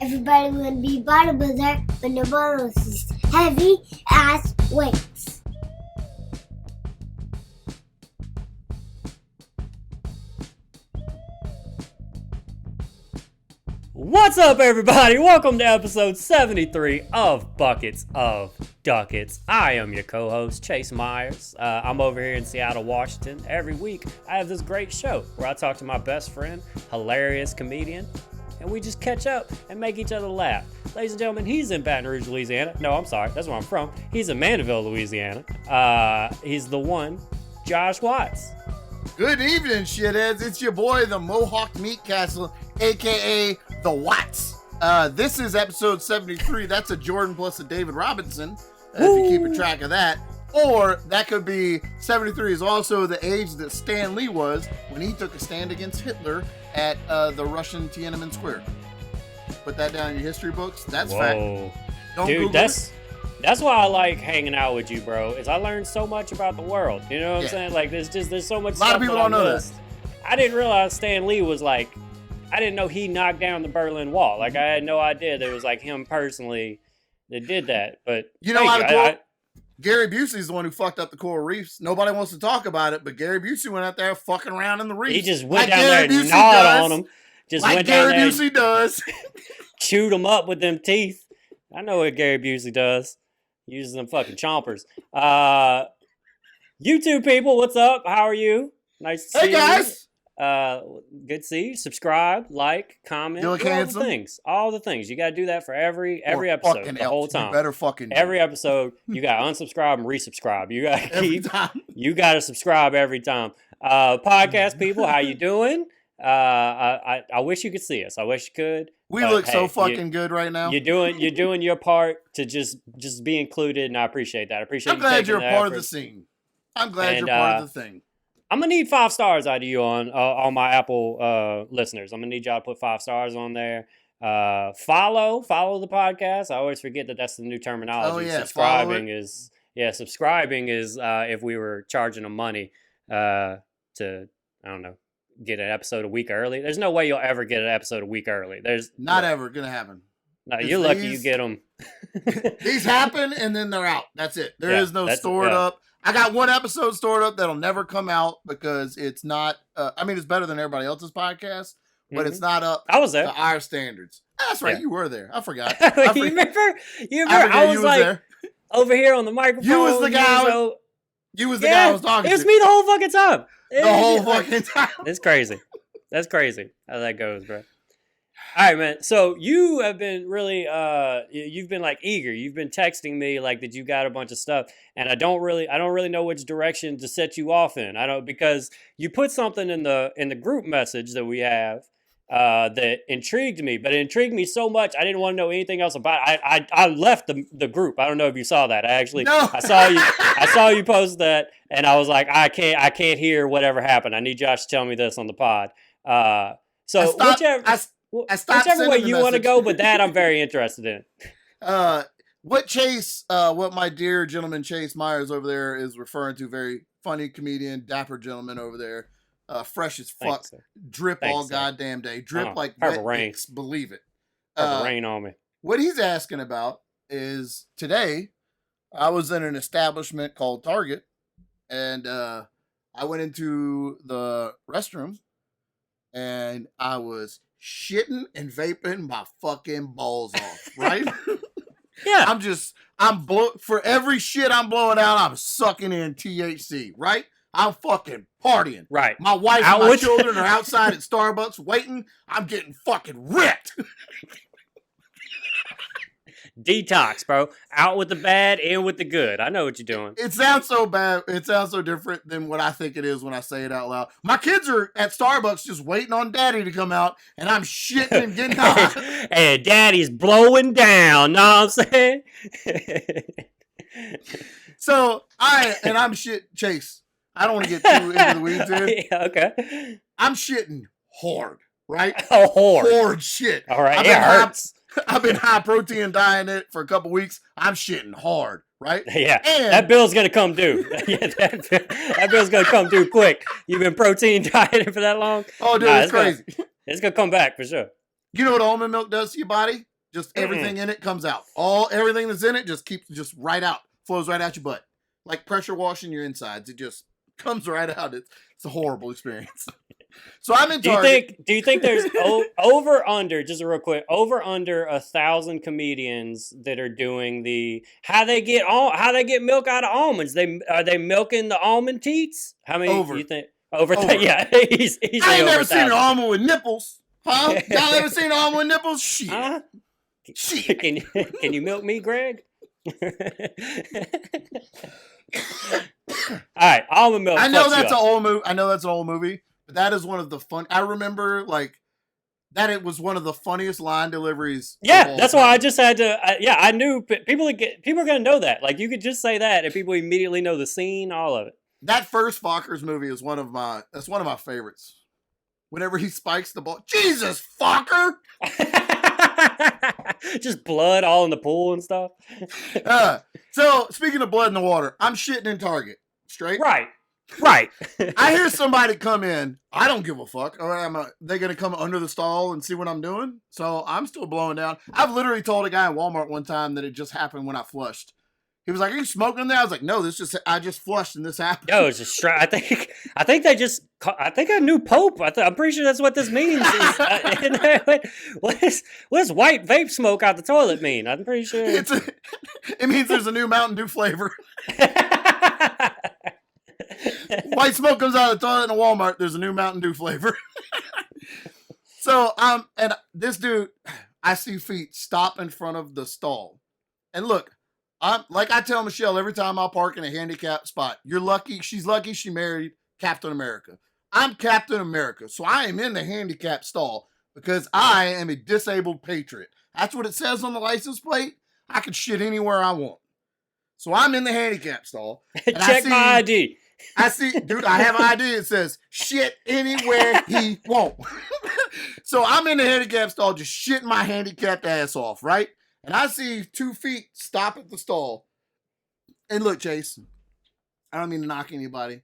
Everybody wanna be bodybuilder, but nobody wants these heavy ass weights. What's up, everybody? Welcome to episode 73 of Buckets of Duckets. I am your co-host, Chase Myers. I'm over here in Seattle, Washington. Every week, I have this great show where I talk to my best friend, hilarious comedian, and we just catch up and make each other laugh. Ladies and gentlemen, he's in Baton Rouge, Louisiana. No, I'm sorry, that's where I'm from. He's in Mandeville, Louisiana. He's the one, Josh Watts. Good evening, shitheads. It's your boy, the Mohawk Meat Castle, a.k.a. the Watts. This is episode 73. That's a Jordan plus a David Robinson, if you keep a track of that. Or that could be 73 is also the age that Stan Lee was when he took a stand against Hitler at the Russian Tiananmen Square. Put that down in your history books. That's fact. Don't Dude, Google that's why I like hanging out with you, bro. Is I learned so much about the world. You know what I'm saying? Like there's so much. A lot of people don't know that. I didn't realize Stan Lee was like. I didn't know he knocked down the Berlin Wall. Like I had no idea that it was like him personally that did that. But you know how Gary Busey's the one who fucked up the coral reefs. Nobody wants to talk about it, but Gary Busey went out there fucking around in the reefs. He just went down there and gnawed on them. Just like went down Gary there Busey does. Chewed them up with them teeth. I know what Gary Busey does. Uses them fucking chompers. You two people, what's up? How are you? Nice to see you. Hey guys. Good to see you. Subscribe, like, comment, all the things. You got to do that for every episode, the whole time. You better fucking every episode. You got to unsubscribe and resubscribe. You got to keep. You got to subscribe every time. Podcast people, how you doing? I wish you could see us. I wish you could. We look so fucking good right now. You're doing your part to just be included, and I appreciate that. I appreciate. I'm glad you're part of the scene. I'm glad you're part of the thing. I'm gonna need 5 stars out of you on my Apple listeners. I'm gonna need y'all to put 5 stars on there. Follow the podcast. I always forget that that's the new terminology. Oh, yeah, subscribing is if we were charging them money to I don't know, get an episode a week early. There's no way you'll ever get an episode a week early. There's not ever gonna happen. No, you're lucky you get them. These happen and then they're out. That's it. There is no stored up. I got one episode stored up that'll never come out because it's not. It's better than everybody else's podcast, but it's not up. I was there to our standards. That's right. Yeah. You were there. I forgot. You remember? I was like there. Over here on the microphone. You was the guy. You was the guy I was talking to. It was me the whole fucking time. The whole fucking time. It's crazy. That's crazy how that goes, bro. All right, man. So you have been really, you've been like eager. You've been texting me like that you got a bunch of stuff, and I don't really know which direction to set you off in. Because you put something in the group message that we have that intrigued me, but it intrigued me so much I didn't want to know anything else about it. I left the group. I don't know if you saw that. I saw you post that, and I was like, I can't hear whatever happened. I need Josh to tell me this on the pod. Whichever way you want to go, but that I'm very interested in. What my dear gentleman Chase Myers over there is referring to, very funny comedian, dapper gentleman over there, fresh as fuck, drip all goddamn day, drip like wet rain. Dicks, believe it. Purple rain on me. What he's asking about is today, I was in an establishment called Target, and I went into the restroom, and I was shitting and vaping my fucking balls off, right? Yeah. For every shit I'm blowing out, I'm sucking in THC, right? I'm fucking partying. Right. My wife and my children are outside at Starbucks waiting. I'm getting fucking ripped. Detox, bro. Out with the bad, in with the good. I know what you're doing. It sounds so bad. It sounds so different than what I think it is when I say it out loud. My kids are at Starbucks just waiting on daddy to come out, and I'm shitting and getting high. Hey, daddy's blowing down. Know what I'm saying? So, I'm shit. Chase, I don't want to get too into the weeds here. Yeah, okay. I'm shitting hard, right? Oh, hard. Hard shit. All right, it hurts. I've been high protein dieting it for a couple weeks. I'm shitting hard, right? Yeah, and that bill's gonna come due. that bill's gonna come due quick. You've been protein dieting for that long? Oh, dude, it's crazy. It's gonna come back for sure. You know what almond milk does to your body? Just everything in it comes out. Everything that's in it just right out, flows right out your butt, like pressure washing your insides. It just comes right out. It's a horrible experience. So I'm in Target. Do you think there's over under, just real quick, over under 1,000 comedians that are doing how they get milk out of almonds? Are they milking the almond teats? How many do you think? Over. Yeah, he's I ain't never seen an almond with nipples. Huh? Y'all ever seen an almond with nipples? Shit. Shit. Can you milk me, Greg? All right, almond milk. I know that's an old movie. But that is one of the fun. I remember that it was one of the funniest line deliveries. Yeah, that's why I just had to. I knew people are gonna know that. Like you could just say that, and people immediately know the scene, all of it. That first Fockers movie is one of my favorites. Whenever he spikes the ball, Jesus Focker! Just blood all in the pool and stuff. So speaking of blood in the water, I'm shitting in Target. Straight. Right. I hear somebody come in. I don't give a fuck. Or they going to come under the stall and see what I'm doing? So I'm still blowing down. I've literally told a guy in Walmart one time that it just happened when I flushed. He was like, "Are you smoking in there?" I was like, "No, I just flushed and this happened." Yo, it's just I think a new pope. I'm pretty sure that's what this means. What does white vape smoke out the toilet mean? I'm pretty sure it means there's a new Mountain Dew flavor. White smoke comes out of the toilet in a Walmart. There's a new Mountain Dew flavor. So and this dude, I see feet stop in front of the stall, and look. Like I tell Michelle every time I park in a handicapped spot, you're lucky. She's lucky she married Captain America. I'm Captain America, so I am in the handicapped stall because I am a disabled patriot. That's what it says on the license plate. I can shit anywhere I want. So I'm in the handicapped stall. Check my ID. I see, dude, I have an ID. It says shit anywhere he won't. So I'm in the handicapped stall just shitting my handicapped ass off, right? And I see 2 feet stop at the stall. And look, Chase, I don't mean to knock anybody,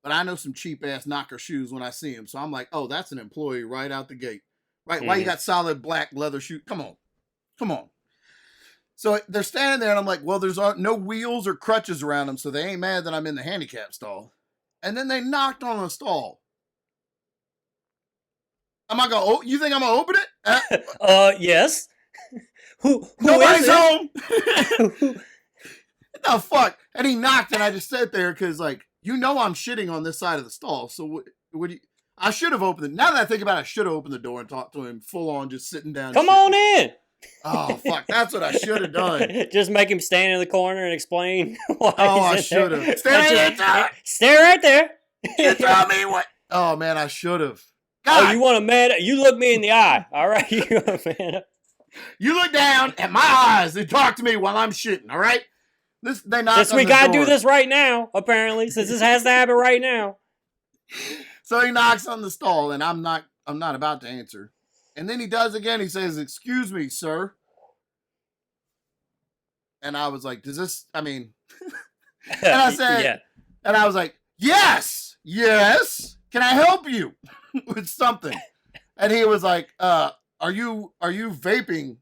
but I know some cheap-ass knocker shoes when I see them. So I'm like, oh, that's an employee right out the gate. Right? Why you got solid black leather shoes? Come on. So they're standing there, and I'm like, well, there's no wheels or crutches around them, so they ain't mad that I'm in the handicap stall. And then they knocked on the stall. You think I'm going to open it? Yes. Who Nobody's home. What the fuck? And he knocked, and I just sat there because, I'm shitting on this side of the stall. So I should have opened it. Now that I think about it, I should have opened the door and talked to him full on, just sitting down. Come on in. Oh, fuck. That's what I should have done. Just make him stand in the corner and explain why I should have. Stay right there. You tell me what. Oh, man, I should have. Oh, you want to man up? You look me in the eye. All right? You want to man up? You look down at my eyes and talk to me while I'm shitting, all right? We gotta do this right now, apparently, since this has to happen right now. So he knocks on the stall, and I'm not about to answer. And then he does again. He says, "Excuse me, sir." And I was like, and I said, yeah. And I was like, yes, can I help you with something? And he was like, are you vaping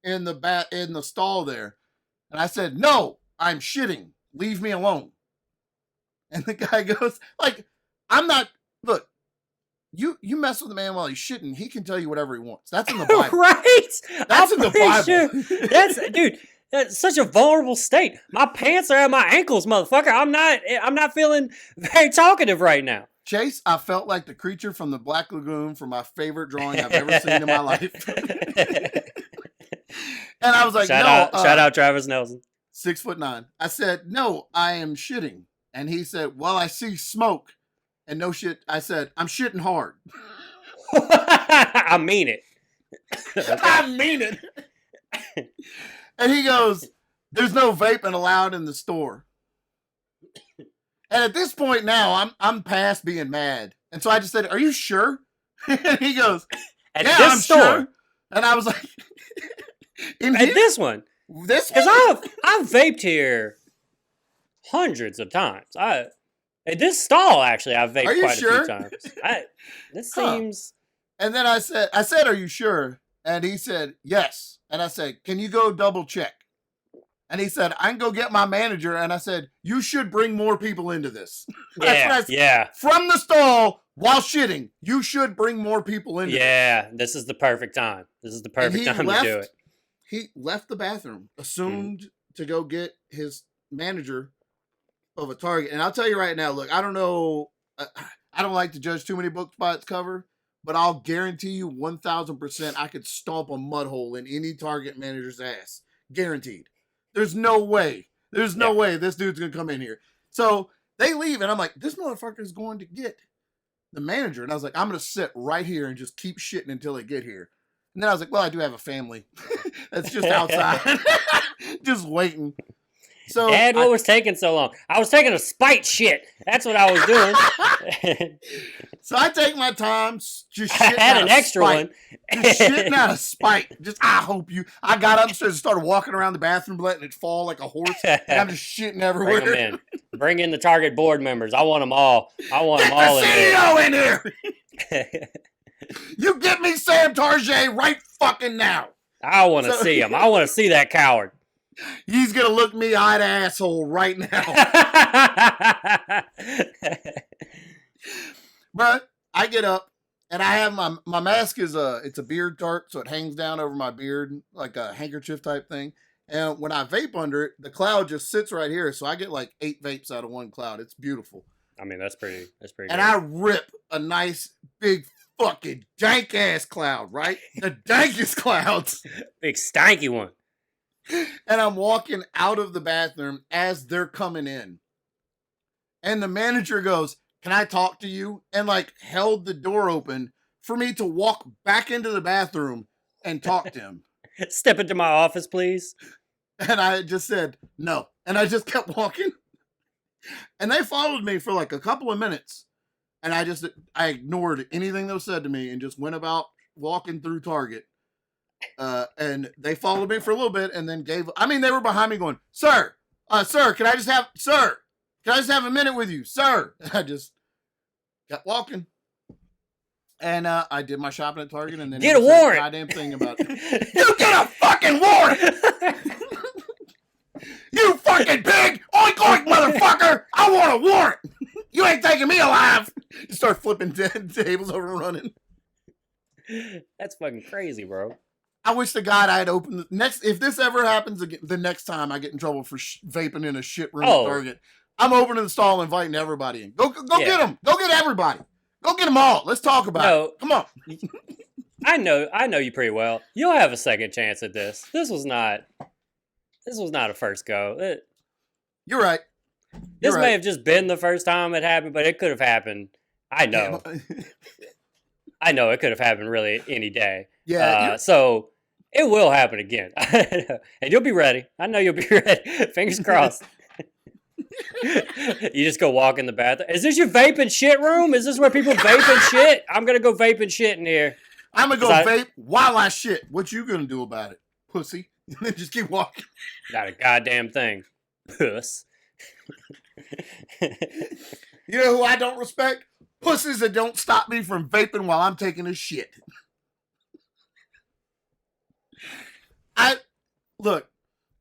in the stall there? And I said, no, I'm shitting. Leave me alone. And the guy goes, I'm not, look, you mess with a man while he's shitting, he can tell you whatever he wants. That's in the Bible. Right? That's in the Bible. Sure. That's such a vulnerable state. My pants are at my ankles, motherfucker. I'm not feeling very talkative right now. Chase, I felt like the creature from the Black Lagoon from my favorite drawing I've ever seen in my life. And I was like, shout out Travis Nelson. 6'9". I said, no, I am shitting. And he said, well, I see smoke. And no shit, I said, I'm shitting hard. I mean it. I mean it. And he goes, there's no vaping allowed in the store. And at this point now, I'm past being mad. And so I just said, are you sure? And he goes, I'm sure. And I was like, this one? Because I've vaped here hundreds of times. At this stall, actually, I've vaped quite a few times. This seems... And then I said, are you sure? And he said, yes. And I said, can you go double check? And he said, I can go get my manager. And I said, you should bring more people into this. Yeah. From the stall while shitting, you should bring more people into this. Yeah, this is the perfect time. This is the perfect time to do it. He left the bathroom, assumed to go get his manager of a Target. And I'll tell you right now, look, I don't know. I don't like to judge too many books by its cover, but I'll guarantee you 1,000% I could stomp a mud hole in any Target manager's ass. Guaranteed. There's no way. There's no way this dude's going to come in here. So they leave, and I'm like, this motherfucker is going to get the manager. And I was like, I'm going to sit right here and just keep shitting until they get here. And then I was like, well, I do have a family. That's just outside. Just waiting. So Dad, what was taking so long? I was taking a spite shit. That's what I was doing. So I take my time just I shitting had out an of extra spite. one. Just shitting out of spite. I got upstairs and started walking around the bathroom letting it fall like a horse. And I'm just shitting everywhere. Bring them in. Bring in the Target board members. I want them all. I want them all the in CEO in here. there. You get me Sam Tarjay right fucking now. I want to see him. I want to see that coward. He's going to look me eye to asshole right now. But I get up and I have my mask is it's a beard tarp, so it hangs down over my beard like a handkerchief type thing. And when I vape under it, the cloud just sits right here. So I get like 8 vapes out of one cloud. It's beautiful. I mean, that's pretty And good. I rip a nice big fucking dank ass cloud, right? The dankest clouds. Big stanky one. And I'm walking out of the bathroom as they're coming in. And the manager goes, can I talk to you? And like held the door open for me to walk back into the bathroom and talk to him. Step into my office, please. And I just said, no. And I just kept walking. And they followed me for like a couple of minutes. And I ignored anything they said to me and just went about walking through Target. And they followed me for a little bit and then they were behind me going, sir, can I just have a minute with you, sir? And I just kept walking. And I did my shopping at Target and then get a warrant. Goddamn thing about it. You get a fucking warrant! You fucking pig! Oink oink, motherfucker! I want a warrant! You ain't taking me alive! You start flipping tables over and running. That's fucking crazy, bro. I wish to God I had opened if this ever happens again, the next time I get in trouble for vaping in a shit room at Target, I'm opening the stall, inviting everybody in. Go get them. Go get everybody. Go get them all. Let's talk about it. Come on. I know you pretty well. You'll have a second chance at this. This was not a first go. You're right. This may have just been the first time it happened, but it could have happened. I know. I know it could have happened really any day. Yeah. So it will happen again. And you'll be ready. I know you'll be ready. Fingers crossed. You just go walk in the bathroom. Is this your vape and shit room? Is this where people vape and shit? I'm going to go vape and shit in here. I'm going to go vape while I shit. What you going to do about it, pussy? And then just keep walking. Not a goddamn thing. Puss. You know who I don't respect? Pussies that don't stop me from vaping while I'm taking a shit. I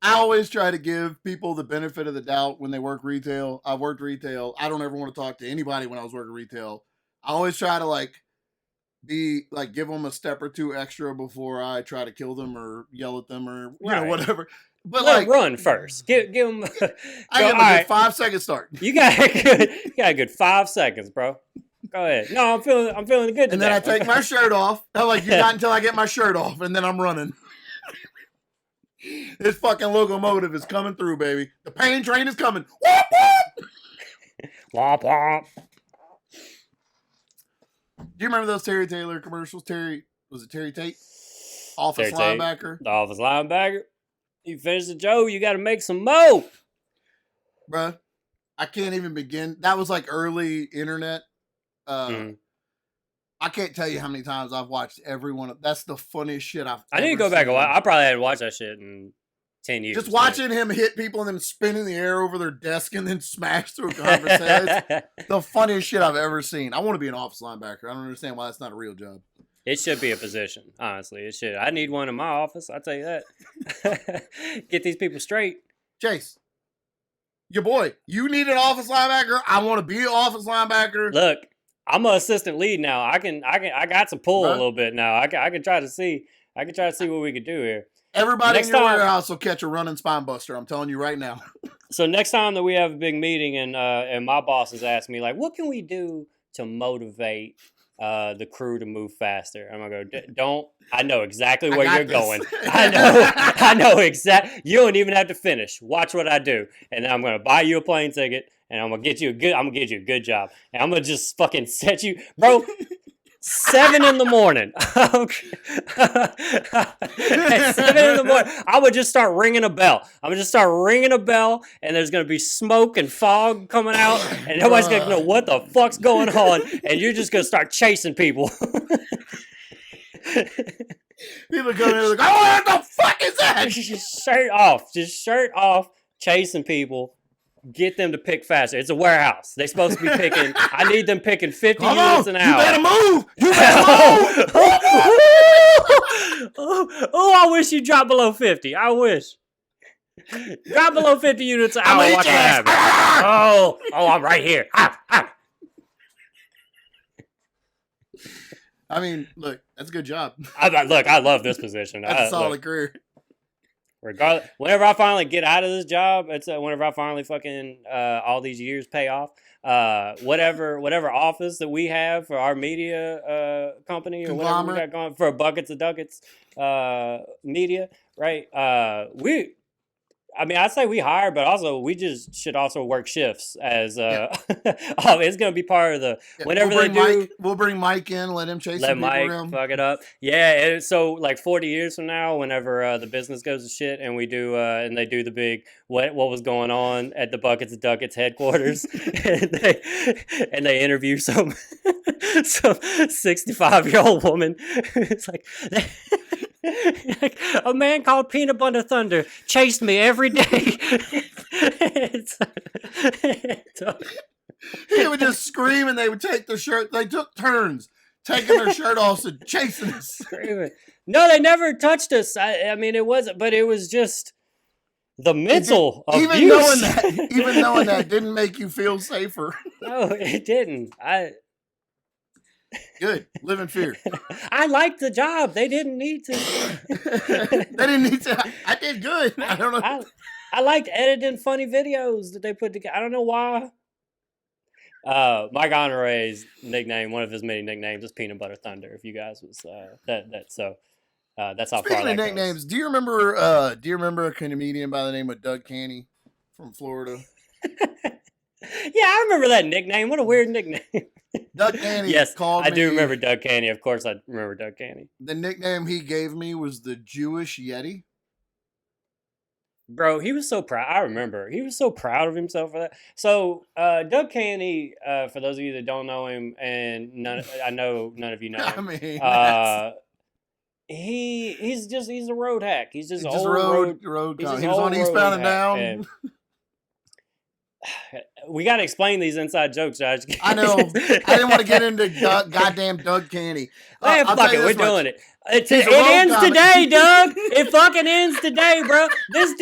always try to give people the benefit of the doubt when they work retail. I worked retail. I don't ever want to talk to anybody when I was working retail. I always try to give them a step or two extra before I try to kill them or yell at them or whatever. But let them run first. Give them. I give them a good 5 second start. You got a good 5 seconds, bro. Go ahead. No, I'm feeling good. And then I take my shirt off. I'm like, you got until I get my shirt off, and then I'm running. This fucking locomotive is coming through, baby. The pain train is coming. Whoop, whoop. Womp womp. Do you remember those Terry Taylor commercials? Was it Terry Tate? Office Terry linebacker. Tate, the office linebacker. You finish the Joe, you got to make some mo. Bruh, I can't even begin. That was like early internet. I can't tell you how many times I've watched every one of. That's the funniest shit I need to go back and watch. I probably hadn't watched that shit in 10 years. Just watching him hit people and then spin in the air over their desk and then smash through a conversation. The funniest shit I've ever seen. I want to be an office linebacker. I don't understand why that's not a real job. It should be a position, honestly. It should. I need one in my office. I'll tell you that. Get these people straight. Chase, your boy, you need an offense linebacker. I want to be an offense linebacker. Look, I'm an assistant lead now. I got some pull a little bit now. I can try to see. I can try to see what we could do here. Everybody in your warehouse will catch a running spine buster. I'm telling you right now. So next time that we have a big meeting and my bosses ask me like, what can we do to motivate the crew to move faster? I'm gonna go. Don't. I know exactly where you're going. I know exactly. You don't even have to finish. Watch what I do, and then I'm gonna buy you a plane ticket, and I'm gonna get you a good job, and I'm gonna just fucking set you, bro. 7 in the morning. At 7 in the morning, I would just start ringing a bell. I'm gonna just start ringing a bell, and there's gonna be smoke and fog coming out, and nobody's gonna know what the fuck's going on, and you're just gonna start chasing people. People come in like, oh, what the fuck is that? Just shirt off, chasing people. Get them to pick faster. It's a warehouse. They're supposed to be picking. I need them picking 50 units an hour. You better move. You better move. I wish you dropped below 50. I wish. Drop below 50 units an hour. Watch what happens. I'm right here. I mean, look, that's a good job. I love this position. That's a solid career. Regardless, whenever I finally get out of this job, it's whenever I finally fucking all these years pay off. Whatever office that we have for our media company or whatever we got going for Buckets of Duckets media, right? I say we hire, but also we just should also work shifts as it's gonna be part of the whenever we'll bring Mike in, let him chase some people around. Fuck it up. Yeah, and so like 40 years from now, whenever the business goes to shit and we do and they do the big what was going on at the Buckets of Duckets headquarters and they interview some 65-year-old woman. It's like a man called Peanut Butter Thunder chased me every day. He would just scream and they would take their shirt. They took turns taking their shirt off and chasing us. Screaming. No, they never touched us. I mean, it wasn't, but it was just the mental abuse. Even knowing that didn't make you feel safer. No, it didn't. Good. Live in fear. I liked the job. They didn't need to. They didn't need to. I did good. I don't know. I liked editing funny videos that they put together. I don't know why. Mike Honore's nickname, one of his many nicknames, is Peanut Butter Thunder. If you guys was that's how Speaking far that of nicknames, goes. do you remember a comedian by the name of Doug Canny from Florida? Yeah, I remember that nickname. What a weird nickname. Doug Canny. Yes, called I me, do remember Doug Canny. Of course, I remember Doug Canny. The nickname he gave me was the Jewish Yeti. Bro, he was so proud. I remember he was so proud of himself for that. So, Doug Canny, for those of you that don't know him, and I know none of you know him. I mean, he's a road hack. He's just a road. He was on Eastbound and Down. And we got to explain these inside jokes, Josh. I know. I didn't want to get into goddamn Doug Canny. Man, fuck it. We're doing it. It ends today, Doug. It fucking ends today, bro. This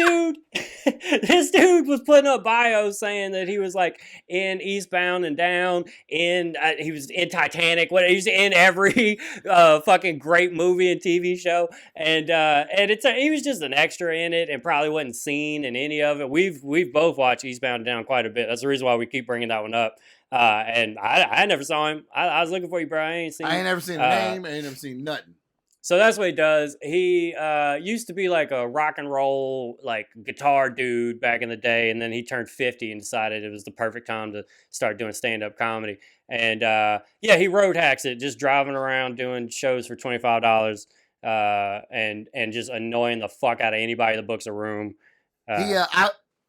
dude was putting up bios saying that he was like in Eastbound and Down, he was in Titanic. He was in every fucking great movie and TV show, and he was just an extra in it and probably wasn't seen in any of it. We've both watched Eastbound and Down quite a bit. That's the reason why we keep bringing that one up. And I never saw him. I was looking for you, bro. I ain't never seen the name. I ain't never seen nothing. So that's what he does. He used to be like a rock and roll, like guitar dude back in the day, and then he turned 50 and decided it was the perfect time to start doing stand-up comedy. And he road hacks it, just driving around doing shows for $25, and just annoying the fuck out of anybody that books a room.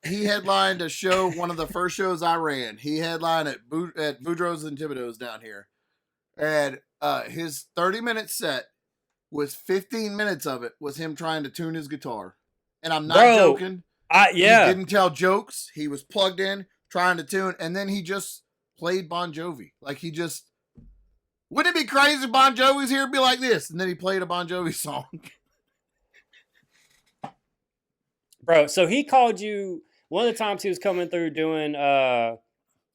He headlined a show, one of the first shows I ran. He headlined at Boudreaux's and Thibodeau's down here, and his 30-minute set was 15 minutes of it was him trying to tune his guitar. And I'm not joking. He didn't tell jokes. He was plugged in, trying to tune, and then he just played Bon Jovi. Like he just Wouldn't it be crazy if Bon Jovi's here? It'd be like this. And then he played a Bon Jovi song. Bro, so he called you one of the times he was coming through doing I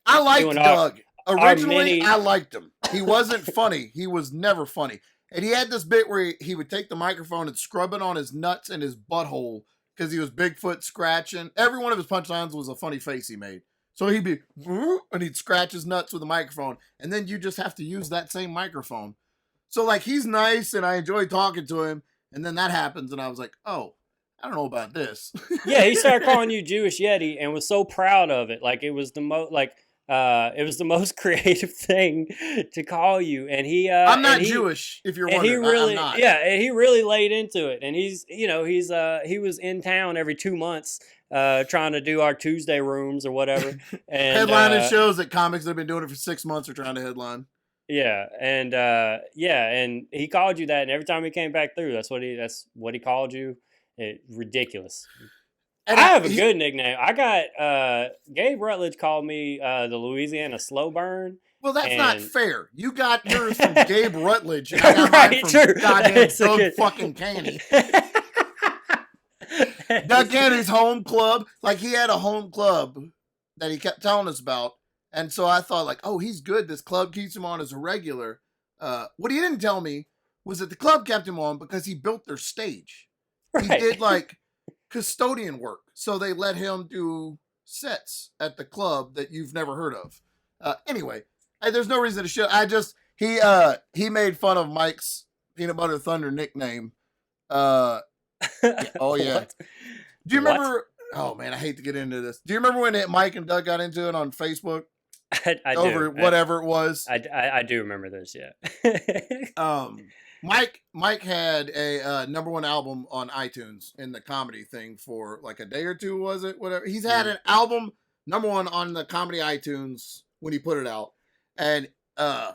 liked doing Doug. Originally, mini- I liked him. He wasn't funny. He was never funny. And he had this bit where he would take the microphone and scrub it on his nuts and his butthole because he was Bigfoot scratching. Every one of his punchlines was a funny face he made. So he'd be, and he'd scratch his nuts with the microphone. And then you just have to use that same microphone. So, like, he's nice and I enjoy talking to him. And then that happens and I was like, oh, I don't know about this. Yeah, he started calling you Jewish Yeti and was so proud of it. Like, it was the most, it was the most creative thing to call you. And I'm not Jewish, if you're wondering. I'm not. Yeah, and he really laid into it. And he was in town every 2 months trying to do our Tuesday rooms or whatever. And headlining shows that comics that have been doing it for 6 months are trying to headline. Yeah, and he called you that, and every time he came back through, that's what he called you. Ridiculous. And I have a good nickname. I got Gabe Rutledge called me the Louisiana Slow Burn. Well, that's not fair. You got yours from Gabe Rutledge. And I got mine from true. goddamn Doug fucking Canny. Doug Canny's home club. Like, he had a home club that he kept telling us about. And so I thought, like, oh, he's good. This club keeps him on as a regular. What he didn't tell me was that the club kept him on because he built their stage. Right. He did, like, custodian work. So they let him do sets at the club that you've never heard of. Anyway, there's no reason to show. He made fun of Mike's Peanut Butter Thunder nickname. Oh, yeah. What? Do you remember? Oh, man, I hate to get into this. Do you remember when Mike and Doug got into it on Facebook? I over do. Whatever it was. I do remember this, yeah. Mike had a #1 album on iTunes in the comedy thing for like a day or two, was it? Whatever. He's had an album #1 on the comedy iTunes when he put it out. And I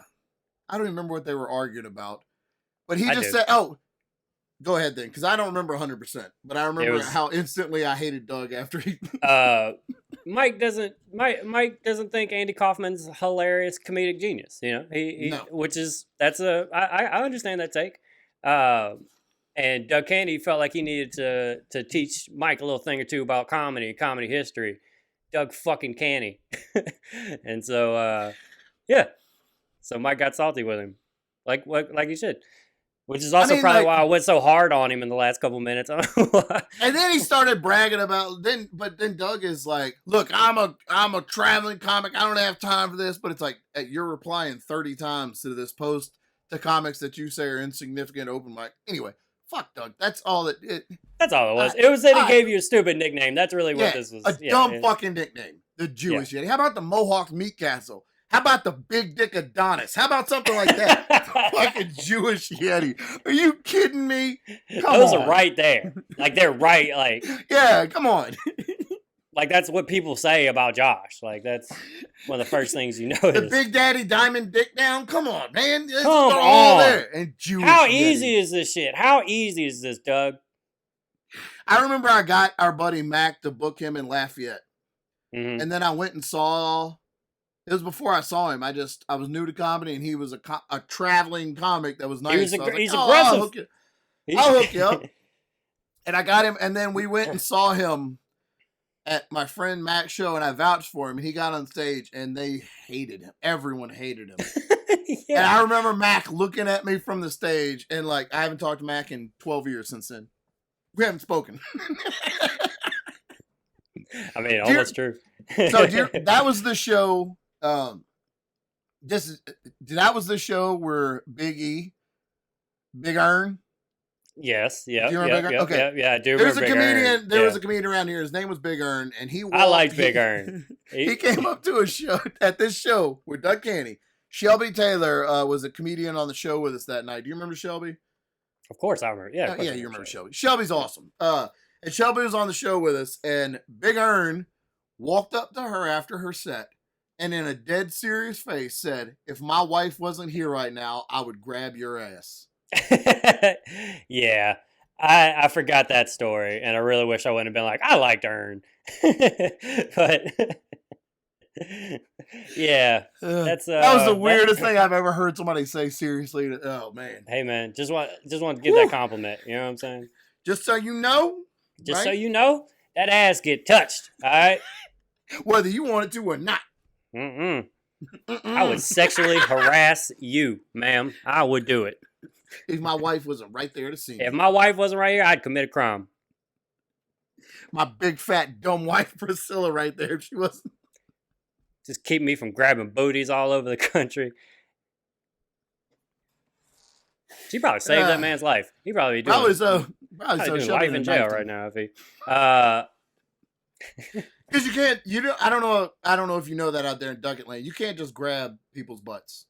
don't even remember what they were arguing about. But he just said, oh, go ahead then, because I don't remember 100%. But I remember how instantly I hated Doug after he... Mike doesn't think Andy Kaufman's a hilarious comedic genius, you know. I understand that take. And Doug Candy felt like he needed to teach Mike a little thing or two about comedy and comedy history. Doug fucking Canny. And so so Mike got salty with him, like he should. Which is also probably why I went so hard on him in the last couple minutes. And then he started bragging about but then Doug is like, "Look, I'm a traveling comic. I don't have time for this." But it's like you're replying 30 times to this post to comics that you say are insignificant open mic. Anyway, fuck Doug. That's all That's all it was. It was that he gave you a stupid nickname. That's really what this was. A dumb fucking nickname. The Jewish Yeti. How about the Mohawk Meat Castle? How about the Big Dick Adonis? How about something like that? Fucking Jewish Yeti. Are you kidding me? Those are right there. Like, they're right. Like, yeah, come on. Like, that's what people say about Josh. Like, that's one of the first things you notice. The Big Daddy Diamond Dick Down? Come on, man. Come on. All there. And Jewish How Yeti. easy is this shit? How easy is this, Doug? I remember I got our buddy Mac to book him in Lafayette. Mm-hmm. And then I went and saw... It was before I saw him. I was new to comedy, and he was a traveling comic that was nice. He's aggressive. I'll hook you up. And I got him, and then we went and saw him at my friend Mac's show, and I vouched for him. And he got on stage, and they hated him. Everyone hated him. Yeah. And I remember Mac looking at me from the stage, and like I haven't talked to Mac in 12 years since then. We haven't spoken. I mean, almost true. So that was the show. That was the show where Big Earn. Yes, yeah, do you remember Big Earn? Okay, yeah, I do. There was a comedian around here. His name was Big Earn, and I liked Big Earn. He came up to a show at this show with Doug Canny. Shelby Taylor was a comedian on the show with us that night. Do you remember Shelby? Of course I remember. Yeah, yeah, you remember Shelby. Shelby's awesome. And Shelby was on the show with us, and Big Earn walked up to her after her set. And in a dead serious face said, "If my wife wasn't here right now, I would grab your ass." Yeah, I forgot that story, and I really wish I wouldn't have been like, I liked Earn. But Yeah, that's that was the that- weirdest thing I've ever heard somebody say seriously. Oh man. Hey man, just want to give that compliment. You know what I'm saying? Just so you know, Just so right? you know, that ass get touched. All right. Whether you want it to or not. Mm-mm. Mm-mm. I would sexually harass you, ma'am. I would do it. If my wife wasn't right there to see If me. my wife wasn't right here, I'd commit a crime. My big fat dumb wife Priscilla right there. If she wasn't. Just keep me from grabbing booties all over the country. She probably saved that man's life. He probably doing, Probably so. probably doing shoving life a in jail knife right in. now. If he, Because you can't. You don't. I don't know. I don't know if you know that out there in Ducket Land. You can't just grab people's butts.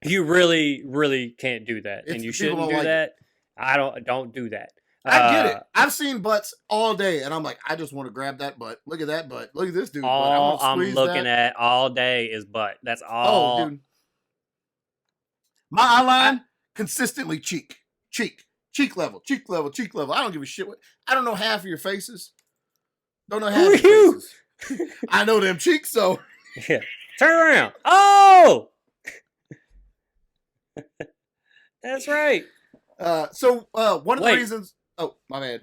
you really, really can't do that, It's- and you people shouldn't don't do like that. I don't do that. I get it. I've seen butts all day, and I'm like, I just want to grab that butt. Look at that butt. Look at this dude's butt. All I I'm squeeze looking that. at all day is butt. That's all. Oh, dude. My eye line consistently cheek level. I don't give a shit. I don't know half of your faces. Don't know half Who are of your you? faces. I know them cheeks, so Yeah. Turn around. Oh, that's right. One of the Wait. reasons. Oh, my bad.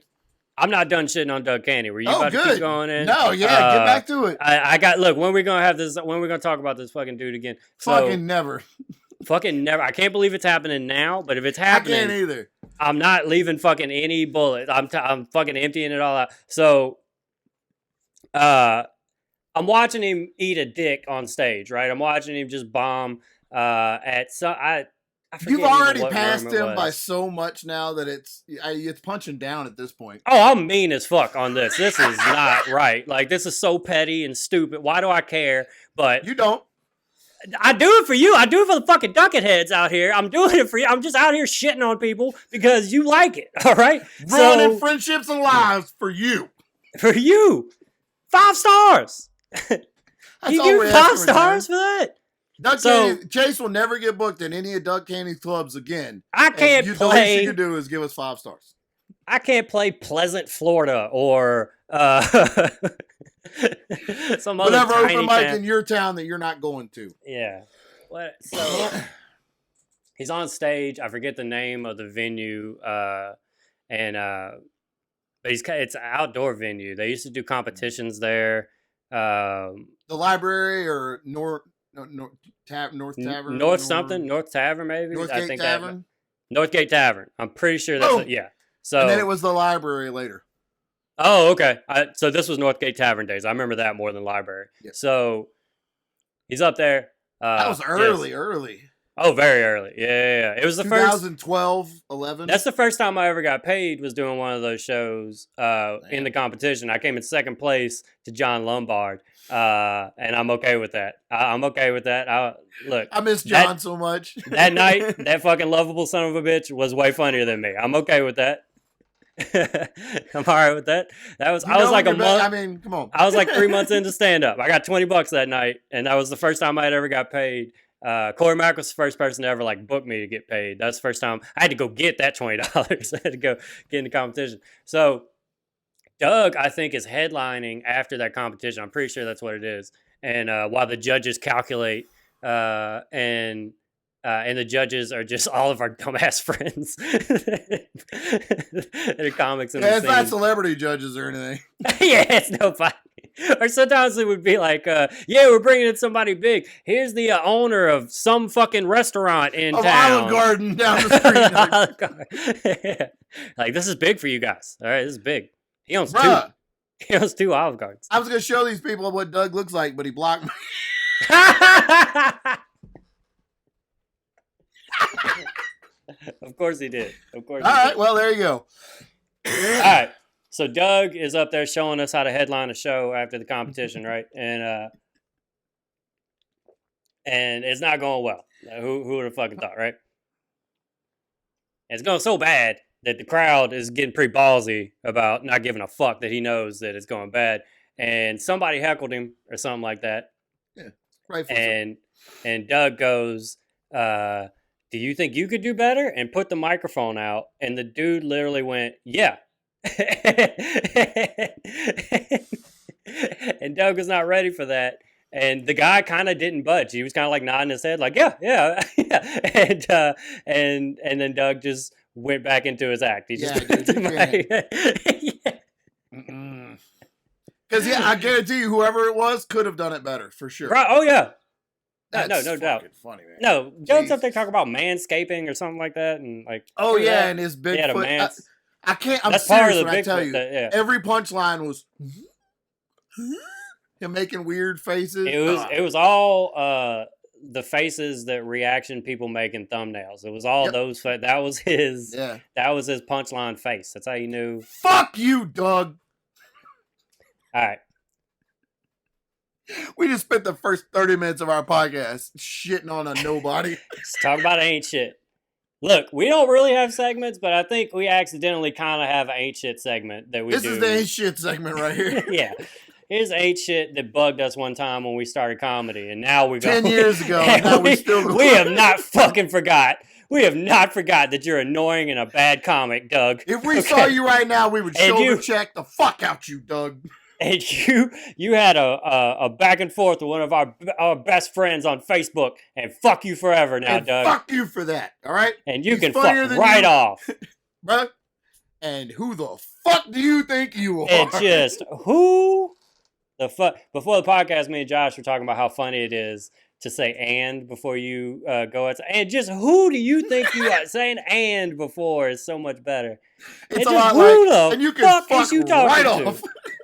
I'm not done shitting on Doug Candy. Were you Oh, about to good. keep going in? No, yeah, get back to it. I got. Look, when we gonna have this? When we gonna talk about this fucking dude again? So, Fucking never. fucking never. I can't believe it's happening now. But if it's I can't happening, either. I'm not leaving fucking any bullet. I'm fucking emptying it all out. So, I'm watching him eat a dick on stage. Right. I'm watching him just bomb. At some. I forget You've even already what passed room it him by was. so much now that it's punching down at this point. Oh, I'm mean as fuck on this. This is not right. Like, this is so petty and stupid. Why do I care? But You don't. I do it for you. I do it for the fucking Ducket heads out here. I'm doing it for you. I'm just out here shitting on people because you like it. All right? Ruining So, friendships and lives for you. for you, 5 stars. That's You all give we me ask 5 for, stars man. for that? Duck So- Candy, Chase will never get booked in any of Duck Candy's clubs again. I And can't the least you play. can do is give us 5 stars. I can't play Pleasant, Florida, or some other Whatever tiny open mic town. in your town that you're not going to. Yeah. What? So he's on stage. I forget the name of the venue, but it's an outdoor venue. They used to do competitions there. The library or North Tavern, North North something, North Tavern maybe. I Northgate think Tavern. Northgate Tavern. I'm pretty sure that's Boom. yeah. So And then it was the library later. oh, okay. So this was Northgate Tavern days. I remember that more than library. Yep. So he's up there. That was early. Oh, very early. Yeah. It was the first. 2012, 11. That's the first time I ever got paid was doing one of those shows in the competition. I came in second place to John Lombard, and I'm okay with that. I'm okay with that. Look, I miss John so much. that night, that fucking lovable son of a bitch was way funnier than me. I'm okay with that. I'm all right with that. I was like a month. I mean, come on. I was like 3 months into stand up. I got $20 that night, and that was the first time I had ever got paid. Corey Mack was the first person to ever like book me to get paid. That's the first time I had to go get that $20. I had to go get in the competition. So Doug, I think, is headlining after that competition. I'm pretty sure that's what it is. And while the judges calculate, and the judges are just all of our dumbass friends. They're comics in Yeah, the it's not scene. celebrity judges or anything. Yeah, it's nobody. Or sometimes it would be like, yeah, we're bringing in somebody big. Here's the owner of some fucking restaurant in Of town. Olive Garden down the street. Like, Olive Garden. Yeah. Like, this is big for you guys. All right, this is big. He owns bruh, two. He owns 2 Olive Gardens. I was going to show these people what Doug looks like, but he blocked me. Of course he did. Of course. All he right, did. well, there you go. All right. So Doug is up there showing us how to headline a show after the competition, right? And it's not going well. Who would have fucking thought, right? It's going so bad that the crowd is getting pretty ballsy about not giving a fuck that he knows that it's going bad. And somebody heckled him or something like that. Right for some- And Doug goes, do you think you could do better? And put the microphone out. And the dude literally went, yeah. And Doug was not ready for that. And the guy kind of didn't budge. He was kind of like nodding his head, like, yeah, yeah, yeah. And then Doug just went back into his act. He just Yeah, dude, you can't. yeah. Because I guarantee you, whoever it was could have done it better for sure. Right. Oh yeah. That's no doubt. Funny, man. No, Doug's up there talking about manscaping or something like that, and like. Oh yeah, that. and his He had a Bigfoot. mans. I can't. I'm That's serious part of the when I tell Bigfoot. you. Yeah. Every punchline was him making weird faces. It was all the faces that reaction people make in thumbnails. It was all those. That was his. Yeah. That was his punchline face. That's how you knew. Fuck you, Doug. All right. We just spent the first 30 minutes of our podcast shitting on a nobody. Let's talk about ain't shit. Look, we don't really have segments, but I think we accidentally kind of have an ain't shit segment that we do. This is the ain't shit segment right here. Yeah. Here's ain't shit that bugged us one time when we started comedy, and now we go 10 years ago, and now we still go. We have not fucking forgot. We have not forgot that you're annoying and a bad comic, Doug. If we saw you right now, we would And shoulder check the fuck out you, Doug. And you had a back and forth with one of our best friends on Facebook, and fuck you forever now, And Doug. fuck you for that, all right? And you He's can funnier fuck than right you. off. Bruh. And who the fuck do you think you are? And just who the fuck? Before the podcast, me and Josh were talking about how funny it is to say "and" before you go outside. And just who do you think you are? Saying "and" before is so much better. It's and a just lot who like, the and you can fuck fuck is you talking right to? off.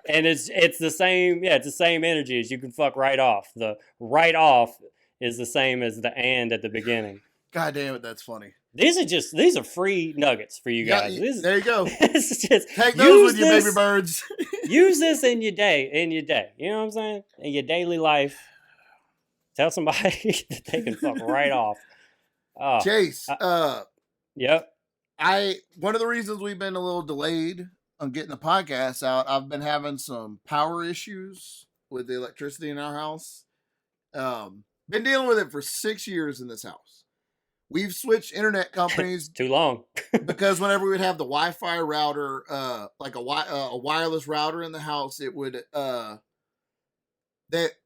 And it's the same. Yeah, it's the same energy as you can fuck right off. The right off is the same as the "and" at the beginning. God damn it, that's funny. These are free nuggets for you guys. Yeah, there you go. This is just Take those with you, baby birds. use this in your day. You know what I'm saying? In your daily life. Tell somebody that they can fuck right off. Oh, Chase, yep. one of the reasons we've been a little delayed on getting the podcast out, I've been having some power issues with the electricity in our house. Been dealing with it for 6 years in this house. We've switched internet companies Too long. because whenever we'd have the Wi-Fi router, like a wireless router in the house, it would the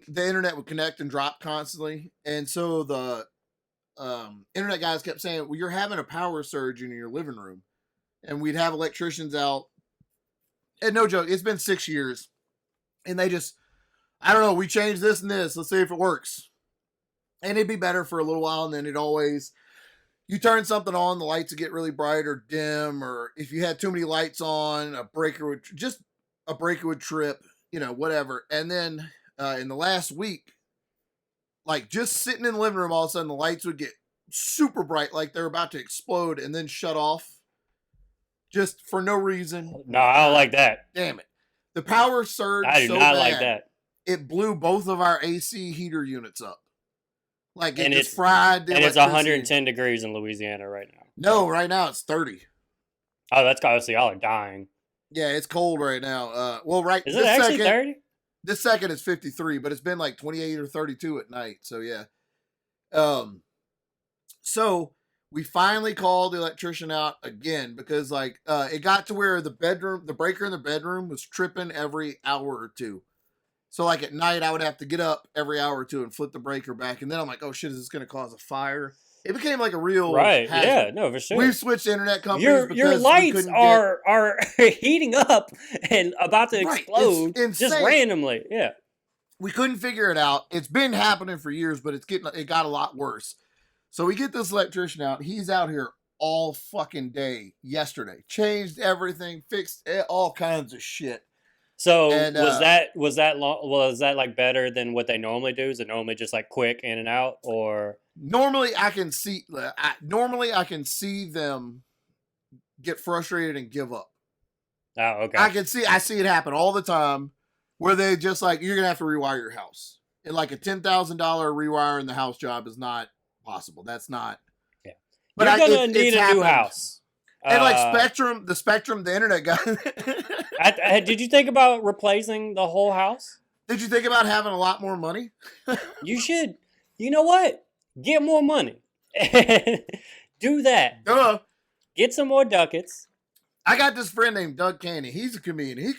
internet would connect and drop constantly, and so the internet guys kept saying, "Well, you're having a power surge in your living room," and we'd have electricians out. And no joke, it's been 6 years, and they just, I don't know, we changed this and this. Let's see if it works. And it'd be better for a little while, and then it always, you turn something on, the lights would get really bright or dim, or if you had too many lights on, a breaker would trip, whatever. And then in the last week, like just sitting in the living room, all of a sudden the lights would get super bright, like they're about to explode, and then shut off just for no reason. No, I don't like that. Damn it. The power surged I do so not bad, like that. it blew both of our AC heater units up. Like it And just fried the And it's electricity. 110 degrees in Louisiana right now. No, right now it's 30. Oh, that's obviously y'all are dying. Yeah, it's cold right now. Is it actually 30? This second is 53, but it's been like 28 or 32 at night. So yeah. So we finally called the electrician out again because it got to where the breaker in the bedroom was tripping every hour or two. So like at night, I would have to get up every hour or two and flip the breaker back. And then I'm like, oh shit, is this going to cause a fire? It became like a real Right. hazard. Yeah, no, for sure. We've switched internet companies because Your we lights couldn't are heating up and about to Right, explode it's just insane. randomly. Yeah. We couldn't figure it out. It's been happening for years, but it got a lot worse. So we get this electrician out. He's out here all fucking day yesterday. Changed everything, fixed all kinds of shit. So And, was that like better than what they normally do? Is it normally just like quick in and out, or Normally I can see them get frustrated and give up. oh okay. I see it happen all the time where they just like, you're gonna have to rewire your house. And like a $10,000 rewire in the house job is not possible. That's not. Yeah. But You're gonna it's need a new happened. house. And like Spectrum, the internet guy. Did you think about replacing the whole house? Did you think about having a lot more money? You should. You know what? Get more money. Do that. Duh. Get some more ducats. I got this friend named Doug Canny. He's a comedian.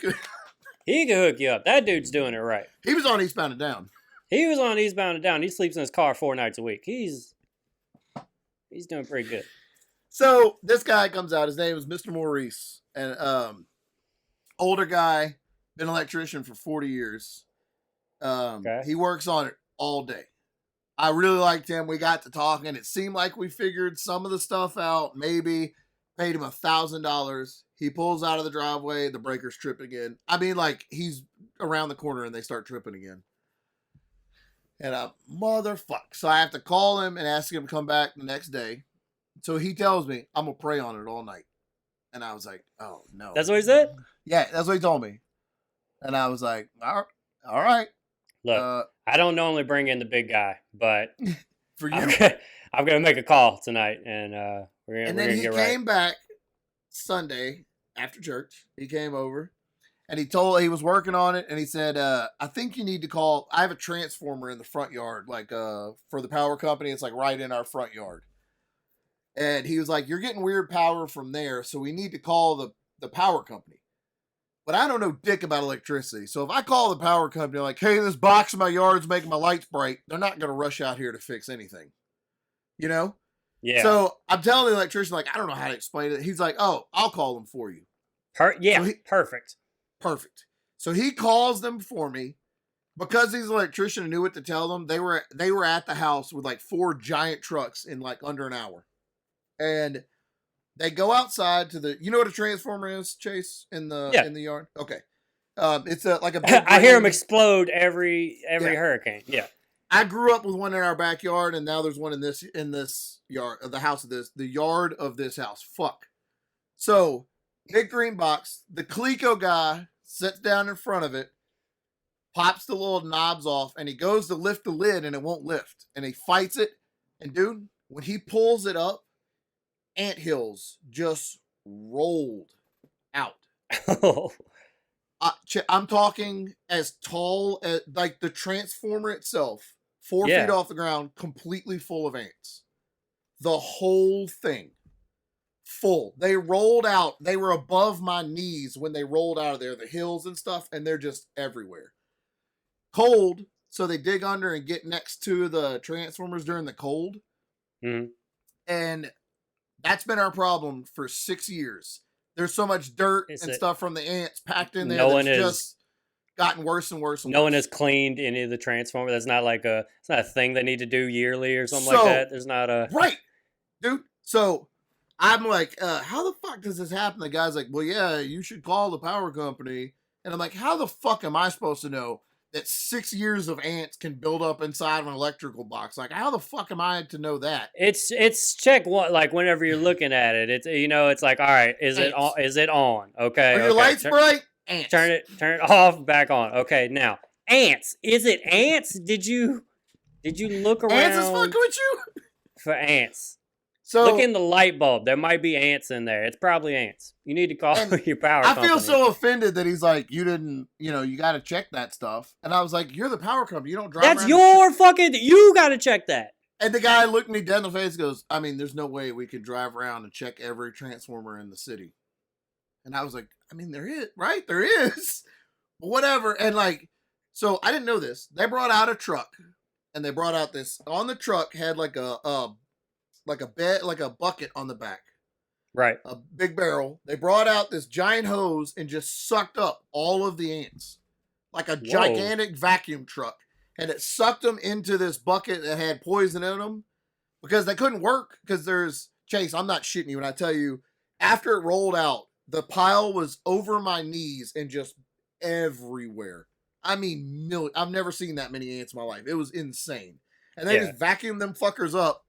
He can hook you up. That dude's doing it right. He was on Eastbound and Down. He was on Eastbound and Down. He sleeps in his car 4 nights a week. He's doing pretty good. So this guy comes out. His name is Mr. Maurice, and older guy, been an electrician for 40 years. He works on it all day. I really liked him. We got to talking. It seemed like we figured some of the stuff out. Maybe paid him $1,000. He pulls out of the driveway. The breakers trip again. I mean, like, he's around the corner and they start tripping again. And motherfuck. So I have to call him and ask him to come back the next day. So he tells me, I'm going to pray on it all night. And I was like, oh, no. That's what he said? Yeah, that's what he told me. And I was like, all right. Look, I don't normally bring in the big guy, but for you. I'm going to make a call tonight. And we're going to get right. And then he came back Sunday after church. He came over. And he was working on it, and he said, I think you need to call. I have a transformer in the front yard, like for the power company. It's like right in our front yard. And he was like, you're getting weird power from there, so we need to call the power company. But I don't know dick about electricity. So if I call the power company, like, hey, this box in my yard's making my lights bright, they're not going to rush out here to fix anything. You know? Yeah. So I'm telling the electrician, like, I don't know how to explain it. He's like, oh, I'll call them for you. Perfect. Perfect. So he calls them for me. Because he's an electrician and knew what to tell them, they were at the house with like 4 giant trucks in like under an hour. And they go outside to the, you know what a transformer is, Chase, in the yard? Okay. It's like a big I hear them explode every hurricane. Yeah. I grew up with one in our backyard, and now there's one in this yard, the yard of this house. Fuck. So, big green box, the Coleco guy sits down in front of it, pops the little knobs off, and he goes to lift the lid, and it won't lift. And he fights it, and dude, when he pulls it up, anthills just rolled out. I'm talking as tall as, like, the transformer itself, 4 feet off the ground, completely full of ants. The whole thing. Full. They rolled out. They were above my knees when they rolled out of there, the hills and stuff, and they're just everywhere. Cold, so they dig under and get next to the transformers during the cold. Mm-hmm. And that's been our problem for 6 years. There's so much dirt and stuff from the ants packed in there. Just gotten worse and worse. No one has cleaned any of the transformers. That's not like it's not a thing they need to do yearly or something like that. There's not a right, dude. So I'm like, how the fuck does this happen? The guy's like, well, yeah, you should call the power company. And I'm like, how the fuck am I supposed to know that 6 years of ants can build up inside of an electrical box? Like, how the fuck am I to know that? It's check what, like, whenever you're looking at it, it's, you know, it's like, all right, is it on? Okay. Are your lights bright? Ants. Turn it off, back on. Okay, now ants. Is it ants? Did you look around? Ants is fucking with you for ants. So look in the light bulb. There might be ants in there. It's probably ants. You need to call your power company. I feel so offended that he's like, you didn't, you got to check that stuff. And I was like, you're the power company. You don't drive That's around your fucking, you got to check that. And the guy looked me dead in the face and goes, I mean, there's no way we could drive around and check every transformer in the city. And I was like, I mean, there is, right? There is. But whatever. And like, so I didn't know this. They brought out a truck. And they brought out this, on the truck had like a bucket on the back. Right. A big barrel. They brought out this giant hose and just sucked up all of the ants. Like a gigantic vacuum truck. And it sucked them into this bucket that had poison in them. Because they couldn't work. Because Chase, I'm not shitting you when I tell you, after it rolled out, the pile was over my knees and just everywhere. I mean, I've never seen that many ants in my life. It was insane. And they just vacuumed them fuckers up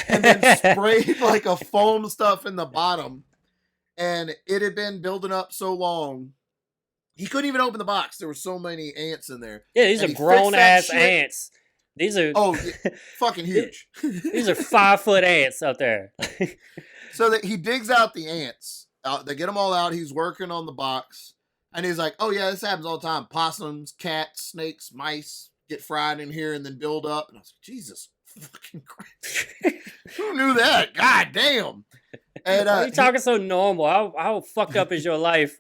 and then sprayed like a foam stuff in the bottom. And it had been building up so long. He couldn't even open the box. There were so many ants in there. Yeah, these are grown-ass ants. These are... Oh, yeah, fucking huge. These are 5-foot ants out there. So that he digs out the ants. They get them all out. He's working on the box. And he's like, oh, yeah, this happens all the time. Possums, cats, snakes, mice get fried in here and then build up. And I was like, Jesus fucking Christ. Who knew that? God damn. And, why are you talking so normal? How fucked up is your life?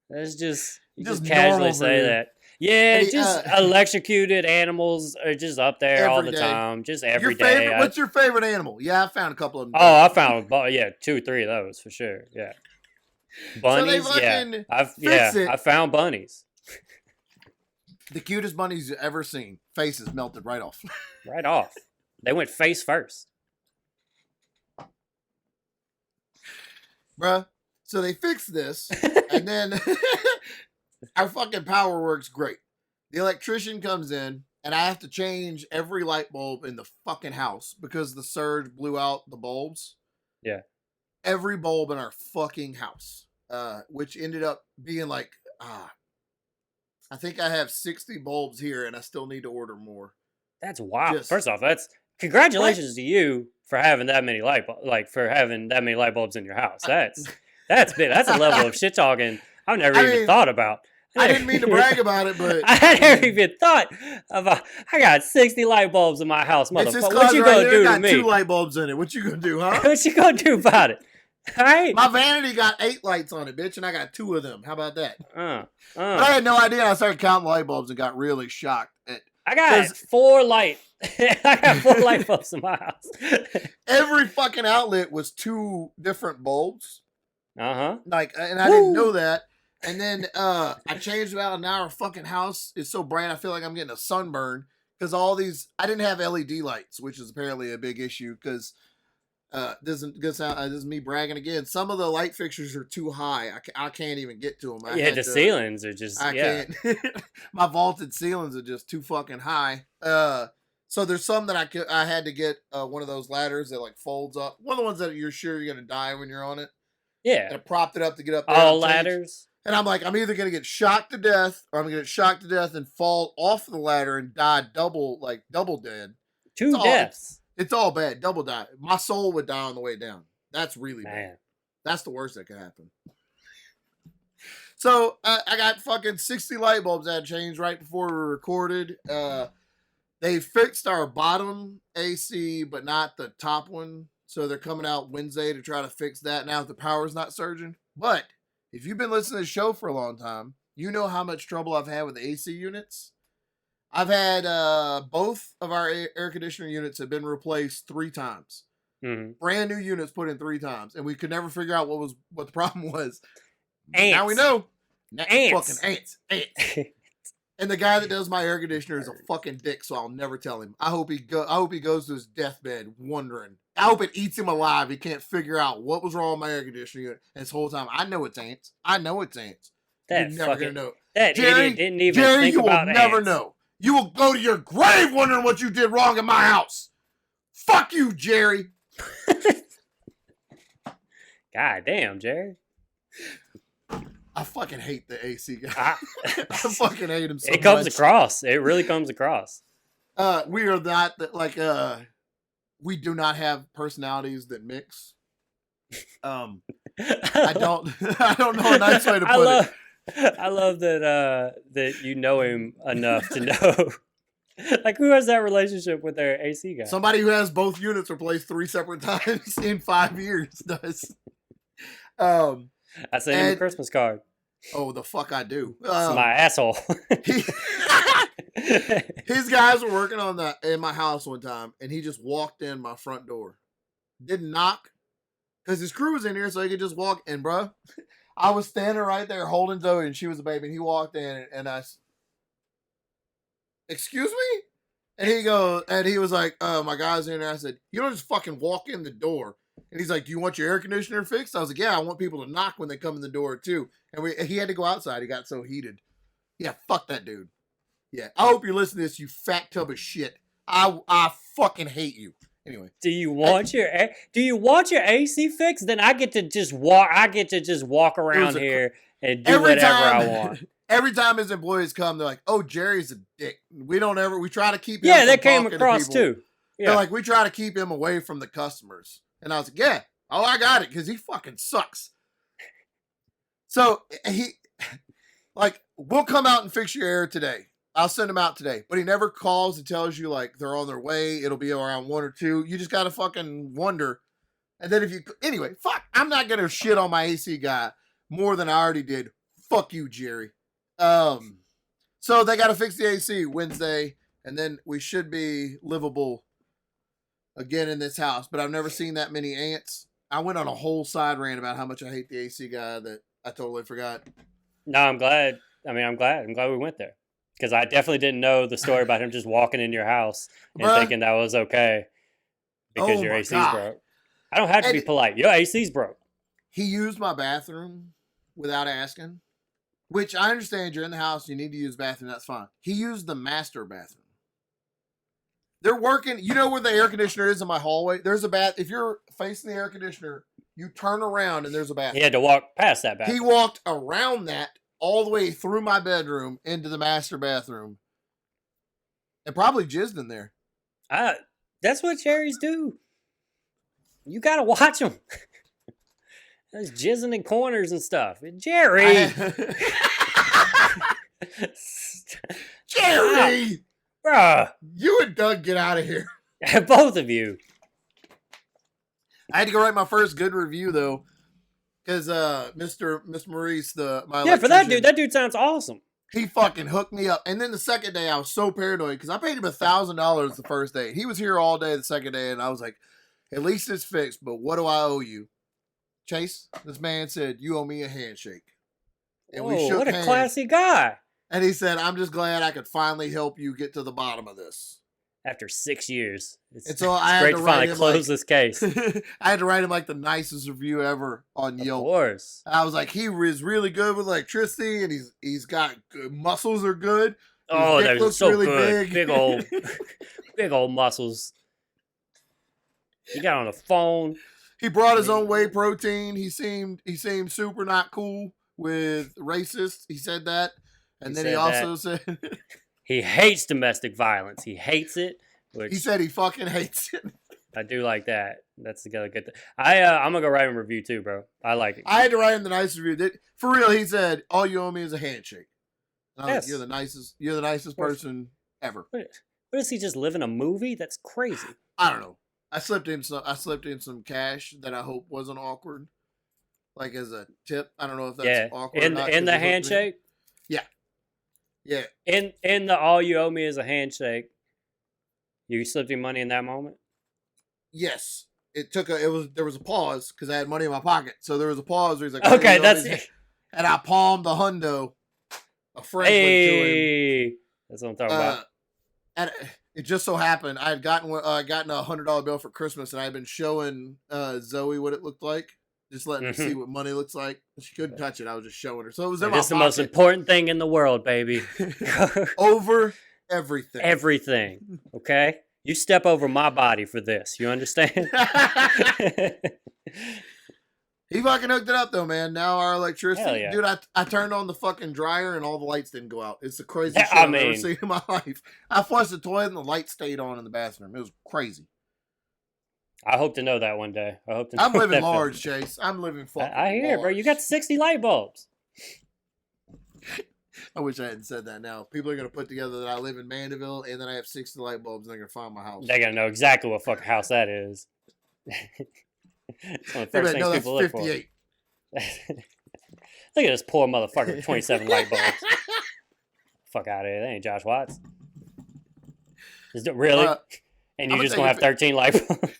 That's just, you just casually say that. Yeah, And he, just electrocuted animals are just up there all every the day. time, just Your every favorite? day. What's your favorite animal? Yeah, I found a couple of them. Oh, I found 2, 3 of those for sure. Yeah, So they bunnies. Yeah, fucking fix it. I found bunnies The cutest bunnies you've ever seen. Faces melted right off. right off. They went face first. Bruh. So they fix this, and then our fucking power works great. The electrician comes in, and I have to change every light bulb in the fucking house because the surge blew out the bulbs. Yeah. Every bulb in our fucking house. Which ended up being like, I think I have 60 bulbs here, and I still need to order more. That's wild. Just- First off, that's congratulations to you for having that many light bulbs in your house. That's big. That's a level of shit talking I've never even thought about. I didn't mean to brag about it, but I never even thought about. I got 60 light bulbs in my house, it's this motherfucker. What you right gonna here do got to me? 2 light bulbs in it. What you gonna do, huh? What you gonna do about it? All right. My vanity got 8 lights on it, bitch, and I got 2 of them. How about that? But I I had no idea. I started counting light bulbs and got really shocked. got 4 light. I got 4 light bulbs in my house. Every fucking outlet was 2 different bulbs. Like, and I didn't know that. And then I changed it out, and now our fucking house is so bright, I feel like I'm getting a sunburn because all these. I didn't have LED lights, which is apparently a big issue because this is me bragging again. Some of the light fixtures are too high. I can't even get to them. the ceilings are just. I can't. My vaulted ceilings are just too fucking high. So there's some that I had to get one of those ladders that like folds up. One of the ones that you're sure you're gonna die when you're on it. Yeah. And I propped it up to get up there. All ladders. And I'm like, I'm either gonna get shocked to death, or I'm gonna get shocked to death and fall off the ladder and die double dead. 2 deaths. It's all bad. Double die. My soul would die on the way down. That's really bad. Man. That's the worst that could happen. So I got fucking 60 light bulbs that changed right before we recorded. They fixed our bottom AC, but not the top one. So they're coming out Wednesday to try to fix that now if the power's not surging. But if you've been listening to the show for a long time, you know how much trouble I've had with the AC units. I've had both of our air conditioner units have been replaced 3 times. Mm-hmm. Brand new units put in 3 times, and we could never figure out what the problem was. Ants. Now we know. Ants. Fucking ants. And the guy that does my air conditioner is a fucking dick, so I'll never tell him. I hope he goes to his deathbed wondering. I hope it eats him alive. He can't figure out what was wrong with my air conditioner unit. And this whole time, I know it's ants. You're never gonna know. That Jerry, idiot didn't even Jerry, think you about will never ants. know. You will go to your grave wondering what you did wrong in my house. Fuck you, Jerry. God damn, Jerry. I fucking hate the AC guy. I fucking hate him so much. It comes across. It really comes across. We are not we do not have personalities that mix. I don't know a nice way to put it. I love that you know him enough to know. Like, who has that relationship with their AC guy? Somebody who has both units replaced 3 separate times in 5 years does. I sent him a Christmas card. Oh, the fuck I do. It's my asshole. His guys were working on that in my house one time, and he just walked in my front door. Didn't knock, because his crew was in here, so he could just walk in, bro. I was standing right there holding Zoe, and she was a baby, and he walked in, and I, excuse me? And he was like, my guy's in there. I said, you don't just fucking walk in the door. And he's like, do you want your air conditioner fixed? I was like, yeah, I want people to knock when they come in the door too. And he had to go outside. He got so heated. Yeah, fuck that dude. Yeah, I hope you listen to this, you fat tub of shit. I fucking hate you. Anyway, do you want your AC fixed? Then I get to just walk around here and do whatever I want. Every time his employees come, they're like, "Oh, Jerry's a dick." We try to keep him. Yeah, that came across too. Yeah, they're like, we try to keep him away from the customers. And I was like, yeah, I got it, because he fucking sucks. So we'll come out and fix your air today. I'll send him out today. But he never calls and tells you, like, they're on their way. It'll be around 1 or 2. You just got to fucking wonder. And then anyway, fuck, I'm not going to shit on my AC guy more than I already did. Fuck you, Jerry. So they got to fix the AC Wednesday, and then we should be livable again in this house. But I've never seen that many ants. I went on a whole side rant about how much I hate the AC guy that I totally forgot. No, I'm glad. I mean, I'm glad we went there because I definitely didn't know the story about him just walking in your house and Bruh. thinking that was okay because Oh your my AC's God. broke. I don't have to be And- polite. Your AC's broke. He used my bathroom without asking, which I understand you're in the house, you need to use the bathroom, that's fine. He used the master bathroom. They're working, you know where the air conditioner is in my hallway? There's a bath. If you're facing the air conditioner, you turn around and there's a bathroom. He had to walk past that bathroom. He walked around that all the way through my bedroom into the master bathroom and probably jizzed in there. That's what cherries do. You gotta watch them. There's jizzing in corners and stuff. Jerry! Jerry! Bruh! You and Doug get out of here. Both of you. I had to go write my first good review though, because Mr. Maurice, my Yeah, for that electrician, dude sounds awesome. he fucking hooked me up. And then the second day, I was so paranoid because I paid him $1,000 the first day. He was here all day the second day, and I was like, at least it's fixed. But what do I owe you, Chase? This man said you owe me a handshake, and we shook what a hands. classy guy. And he said, I'm just glad I could finally help you get to the bottom of this. After 6 years. And so I had great to to write finally him close this case. I had to write him like the nicest review ever on Of Yelp. course. I was like, he was really good with electricity, and he's got good muscles are good. Oh, dick they're looks so really good. big. Big old muscles. He got on the phone. He brought his own whey protein. He seemed super not cool with racist. He said that, and then he also said he hates domestic violence. He hates it. Which he said he fucking hates it. I do like that. That's the good thing. I'm gonna go write him a review too, bro. I like it. I had to write him the nice review. For real, he said, "All you owe me is a handshake." And I was like, "You're the nicest person ever." What does he just live in a movie? That's crazy. I don't know. I slipped in some cash that I hope wasn't awkward, like as a tip. I don't know if that's awkward. In the handshake. Yeah. In the all you owe me is a handshake. You slipped him money in that moment. Yes. There was a pause because I had money in my pocket. So there was a pause where he's like, okay, that's and I palmed the hundo, a Franklin to him. That's what I'm talking about. And it just so happened I had gotten a $100 bill for Christmas, and I had been showing Zoe what it looked like, just letting her see what money looks like. She couldn't touch it. I was just showing her. So it was in my It's the pocket. most important thing in the world, baby. Over everything. Everything. Okay? You step over my body for this. You understand? He fucking hooked it up though, man. Now our electricity, Hell yeah. dude. I turned on the fucking dryer and all the lights didn't go out. It's the craziest shit I I've ever mean- seen in my life. I flushed the toilet and the light stayed on in the bathroom. It was crazy. I hope to know that one day. I hope to know I'm living that large, feeling. Chase. I'm living fucking I hear, large. bro. You got 60 light bulbs. I wish I hadn't said that. Now people are gonna put together that I live in Mandeville and then I have 60 light bulbs and they're gonna find my house. They gotta know exactly what fucking house that is. It's one of the They first better know things that's people look for. 58. Look at this poor motherfucker with 27 light bulbs. Fuck out of here. That ain't Josh Watts. Really? And you I'ma just take gonna a have 13 light bulbs?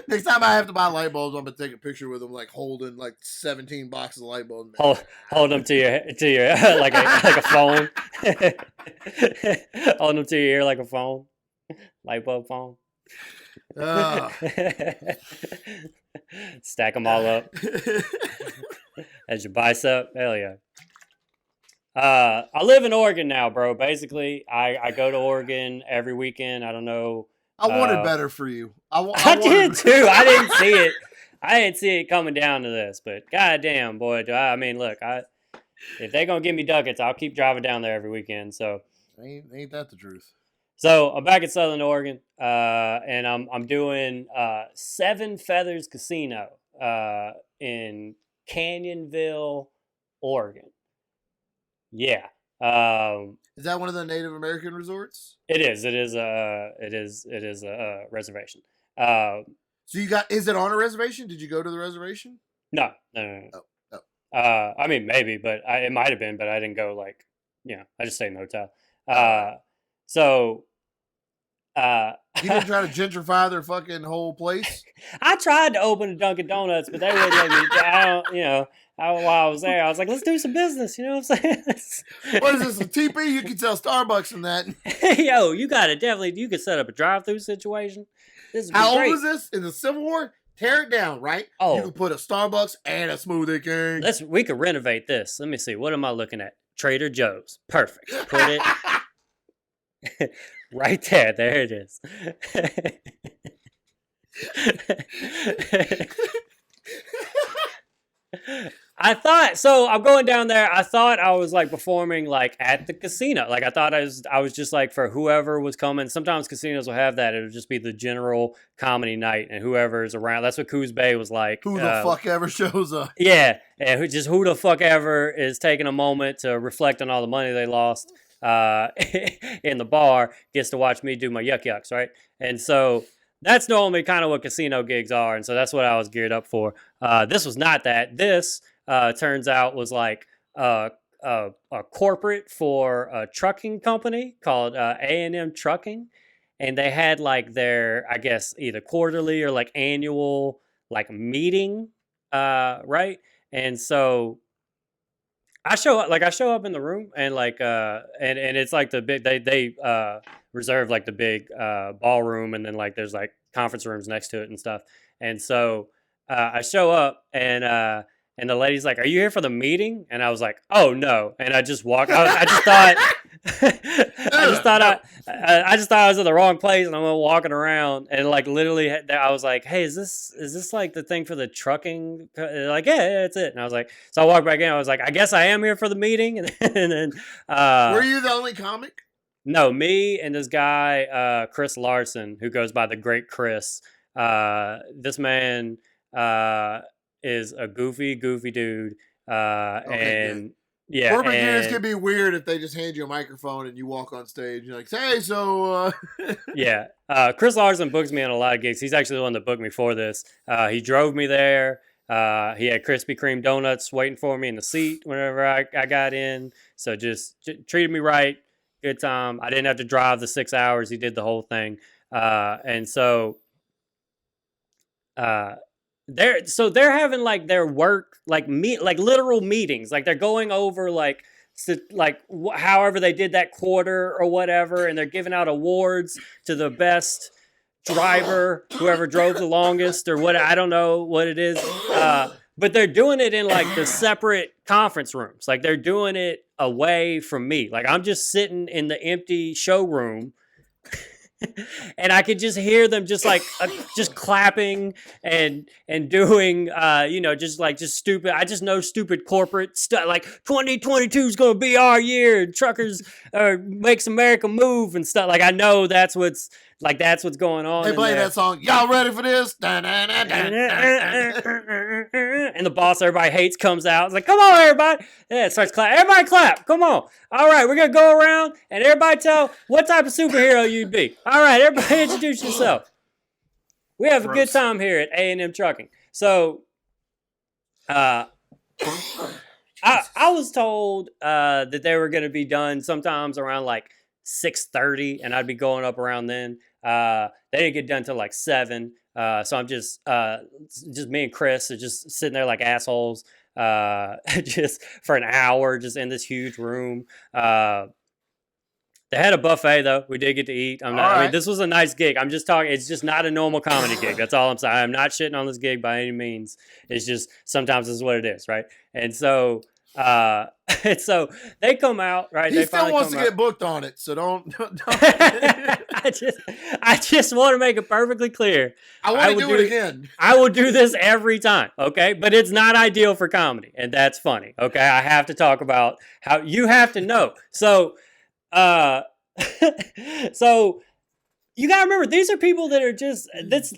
Next time I have to buy light bulbs, I'm gonna take a picture with them, like holding like 17 boxes of light bulbs. Hold them to your like a phone. Hold them to your ear like a phone. Light bulb phone. Stack them all up as your bicep. Hell yeah. I live in Oregon now, bro. Basically, I go to Oregon every weekend. I don't know. I wanted better for you. I did too. I didn't see it. I didn't see it coming down to this, but goddamn, boy, I mean, look, if they're gonna give me Duckets, I'll keep driving down there every weekend. So ain't that the truth? So I'm back in Southern Oregon, and I'm doing Seven Feathers Casino in Canyonville, Oregon. Yeah. Is that one of the Native American resorts? It is. It is a reservation. So is it on a reservation? Did you go to the reservation? No. Oh. I mean, maybe, but it might have been, but I didn't go like I just stayed in a hotel. So You didn't try to gentrify their fucking whole place? I tried to open a Dunkin' Donuts, but they wouldn't let me. I don't, while I was there, I was like, let's do some business. You know what I'm saying? What is this, a TP? You can sell Starbucks in that. Yo, you got to definitely, you could set up a drive-through situation. This is How great. old was this? In the Civil War? Tear it down, right? Oh. You could put a Starbucks and a Smoothie King. We could renovate this. Let me see. What am I looking at? Trader Joe's. Perfect. Put it right there. There it is. I'm going down there. I thought I was like performing like at the casino. Like I thought I was just like for whoever was coming. Sometimes casinos will have that. It'll just be the general comedy night and whoever is around. That's what Coos Bay was like. Who the fuck ever shows up? Yeah. And who the fuck ever is taking a moment to reflect on all the money they lost in the bar gets to watch me do my yucks, right? And so that's normally kind of what casino gigs are. And so that's what I was geared up for. This was not that. This turns out was like a corporate for a trucking company called A&M Trucking. And they had like their, I guess, either quarterly or like annual like meeting, right? And so I show up in the room and like and it's like the big they reserve like the big ballroom, and then like there's like conference rooms next to it and stuff. And so I show up and the lady's like, "Are you here for the meeting?" And I was like, "Oh no!" And I just walked. I just thought, I just thought I was in the wrong place, and I'm walking around, and like literally, I was like, "Hey, is this like the thing for the trucking?" They're like, yeah, it's it. And I was like, so I walked back in. I was like, "I guess I am here for the meeting." And then, were you the only comic? No, me and this guy, Chris Larson, who goes by the Great Chris. This man is a goofy dude. And yeah. Corporate gigs can be weird if they just hand you a microphone and you walk on stage. You're like, hey, so... Yeah. Chris Larson books me on a lot of gigs. He's actually the one that booked me for this. He drove me there. He had Krispy Kreme donuts waiting for me in the seat whenever I got in. So just treated me right. Good time. I didn't have to drive the 6 hours. He did the whole thing. And so... they're having like their work like literal meetings, like they're going over like however they did that quarter or whatever, and they're giving out awards to the best driver, whoever drove the longest or what, I don't know what it is, but they're doing it in like the separate conference rooms. Like they're doing it away from me. Like I'm just sitting in the empty showroom and I could just hear them just like just clapping and doing just stupid. I just know stupid corporate stuff like 2022 is gonna be our year. Truckers makes America move and stuff. Like I know that's what's going on. They play that song. Y'all ready for this? And the boss everybody hates comes out. It's like, come on, everybody. Yeah, it starts clapping. Everybody clap. Come on. All right, we're going to go around and everybody tell what type of superhero you'd be. All right, everybody introduce yourself. We have a good time here at A&M Trucking. So I was told that they were going to be done sometimes around like 6:30, and I'd be going up around then. They didn't get done till like 7. So I'm just me and Chris are just sitting there like assholes, just for an hour, just in this huge room. They had a buffet though. We did get to eat. I mean, this was a nice gig. I'm just talking. It's just not a normal comedy gig. That's all I'm saying. I'm not shitting on this gig by any means. It's just sometimes this is what it is, right? And so, so they come out, right? He still wants to get booked on it, so don't. I just want to make it perfectly clear. I want to do it again. I will do this every time, okay? But it's not ideal for comedy, and that's funny, okay? I have to talk about how you have to know. So, so you gotta remember, these are people that are just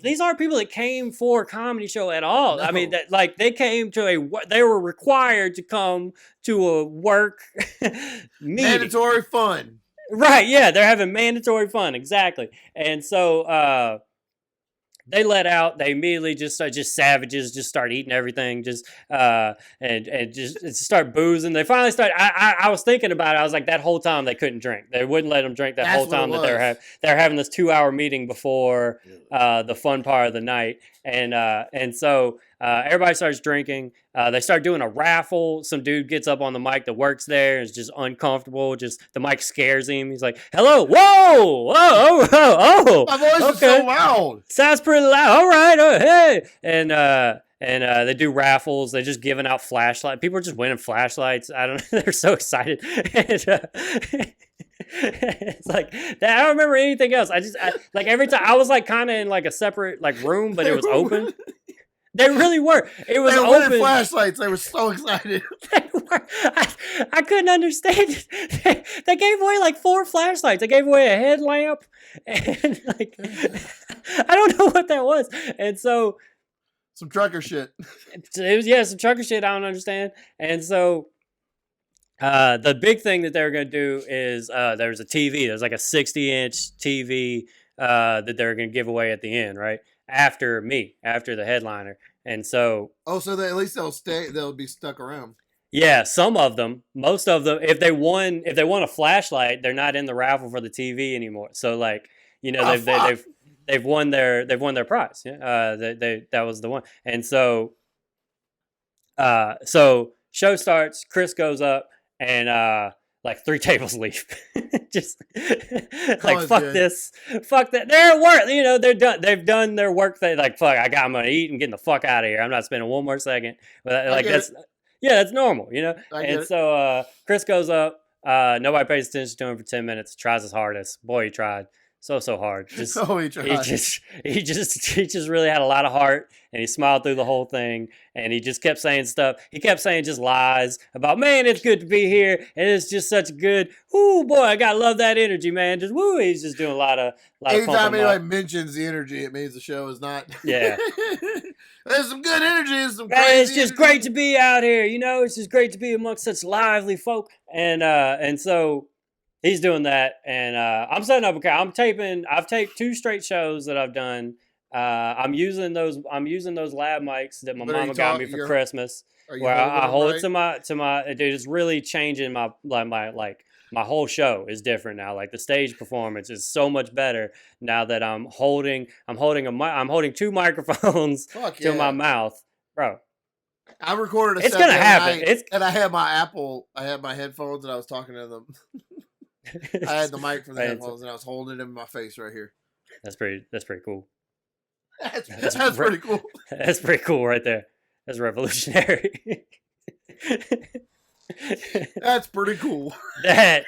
these aren't people that came for a comedy show at all. No. I mean, that like they came to they were required to come to a work meeting. Mandatory fun. Right, yeah, they're having mandatory fun, exactly. And so they let out. They immediately just savages, just start eating everything, and just start boozing. They finally start. I was thinking about it. I was like, that whole time they couldn't drink. They wouldn't let them drink that whole time that they were having this 2-hour meeting before the fun part of the night, and so everybody starts drinking. They start doing a raffle. Some dude gets up on the mic that works there. Is just uncomfortable. Just the mic scares him. He's like, "Hello, whoa, oh." My voice is so loud. Sounds pretty loud. All right, hey, and they do raffles. They're just giving out flashlights. People are just winning flashlights. I don't know. They're so excited. And, it's like that. I don't remember anything else. Like every time I was like kind of in like a separate like room, but it was open. They really were. It was open. Flashlights. They were so excited. They were. I couldn't understand it. They gave away like 4 flashlights. They gave away a headlamp, and like I don't know what that was. And so some trucker shit. It was some trucker shit. I don't understand. And so the big thing that they were going to do is there was a TV. There's like a 60-inch TV that they were going to give away at the end, right? After the headliner. And so so at least they'll be stuck around. Yeah, some of them, most of them, if they won a flashlight, they're not in the raffle for the TV anymore. So like, you know, they've won their prize. Yeah, that was the one. And so show starts, Chris goes up, and like 3 tables leave. Just like fuck good. This, fuck that. They're at work, you know. They're done. They've done their work. They like fuck. I'm gonna eat and getting the fuck out of here. I'm not spending one more second. But like that's normal, you know. And so Chris goes up. Nobody pays attention to him for 10 minutes. Tries his hardest. Boy, he tried so hard. He tried. He just really had a lot of heart, and he smiled through the whole thing. And he just kept saying stuff. He kept saying just lies about, man, it's good to be here, and it's just such good. Ooh, boy, I gotta love that energy, man. Just woo. He's just doing a lot of. Anytime anybody mentions the energy, it means the show is not. Yeah. There's some good energy and some crazy. Hey, it's just great to be out here, you know. It's just great to be amongst such lively folk, and so. He's doing that, and I'm setting up. I've taped 2 straight shows that I've done. I'm using those lab mics that my mama got me for Christmas. Where I hold it to my. Dude, it's really changing my whole show is different now. Like the stage performance is so much better now that I'm holding 2 microphones to my mouth, bro. I recorded it's gonna happen. And I had my headphones, and I was talking to them. I had the mic for the headphones, and I was holding it in my face right here. That's pretty cool. That's pretty cool. That's pretty cool right there. That's revolutionary. That's pretty cool. I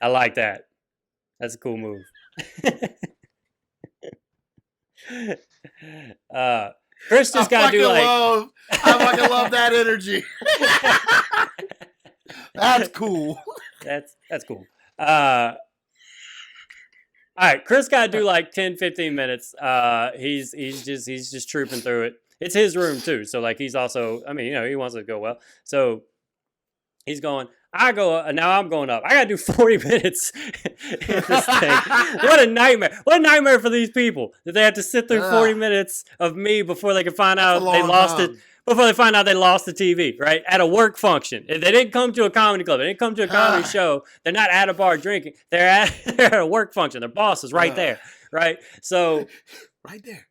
like that. That's a cool move. Chris just gotta do like. I fucking love that energy. That's cool. That's cool. All right, Chris got to do like 10-15 minutes. He's just trooping through it. It's his room too, so like he's also, I mean, you know, he wants it to go well. So he's going. Now I'm going up. I got to do 40 minutes in this thing. What a nightmare! What a nightmare for these people that they have to sit through 40 minutes of me before they can find out they lost it. Before they find out they lost the TV, right? At a work function. If they didn't come to a comedy club, they didn't come to a comedy show, they're not at a bar drinking. They're at a work function. Their boss is right there, right? So, right there.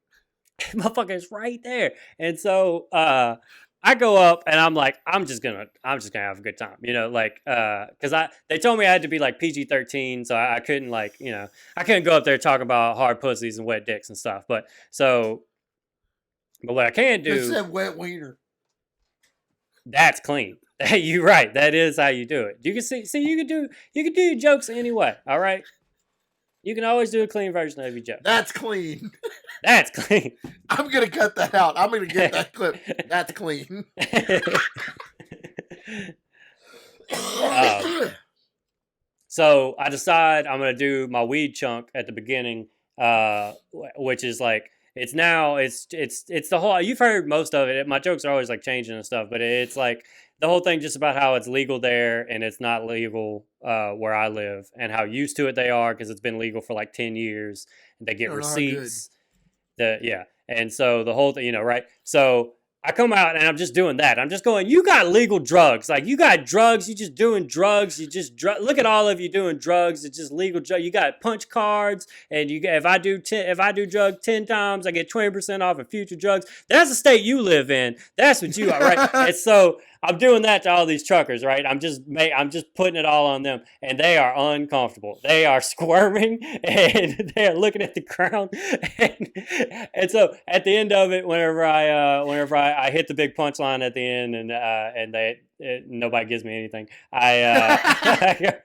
Motherfucker is right there. And so I go up and I'm like, I'm just gonna have a good time, you know, like, cause they told me I had to be like PG-13, so I couldn't like, you know, I couldn't go up there talking about hard pussies and wet dicks and stuff. But what I can do. It said wet wiener. That's clean. You're right. That is how you do it. You can see. You can do your jokes anyway. All right. You can always do a clean version of your joke. That's clean. That's clean. I'm gonna cut that out. I'm gonna get that clip. That's clean. So I decide I'm gonna do my weed chunk at the beginning, which is like. It's the whole, you've heard most of it. My jokes are always like changing and stuff, but it's like the whole thing just about how it's legal there and it's not legal where I live, and how used to it they are because it's been legal for like 10 years. They get receipts. And so the whole thing, right? So I come out and I'm just doing that. I'm just going, you got legal drugs. Like, you got drugs. You just doing drugs. You just look at all of you doing drugs. It's just legal drugs. You got punch cards, and if I do drugs 10 times, I get 20% off of future drugs. That's the state you live in. That's what you are, right? And so I'm doing that to all these truckers, right? I'm just putting it all on them, and they are uncomfortable. They are squirming, and they are looking at the ground, and so at the end of it, whenever I hit the big punchline at the end, and nobody gives me anything, I